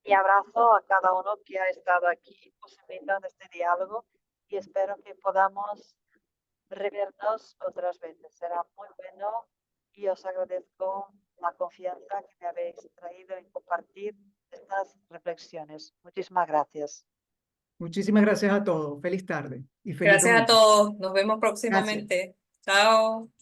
Y abrazo a cada uno que ha estado aquí posibilitando este diálogo y espero que podamos revernos otras veces. Será muy bueno y os agradezco la confianza que me habéis traído en compartir estas reflexiones. Muchísimas gracias. Muchísimas gracias a todos. Feliz tarde y feliz Gracias a domingo. todos. Nos vemos Gracias. próximamente. Chao.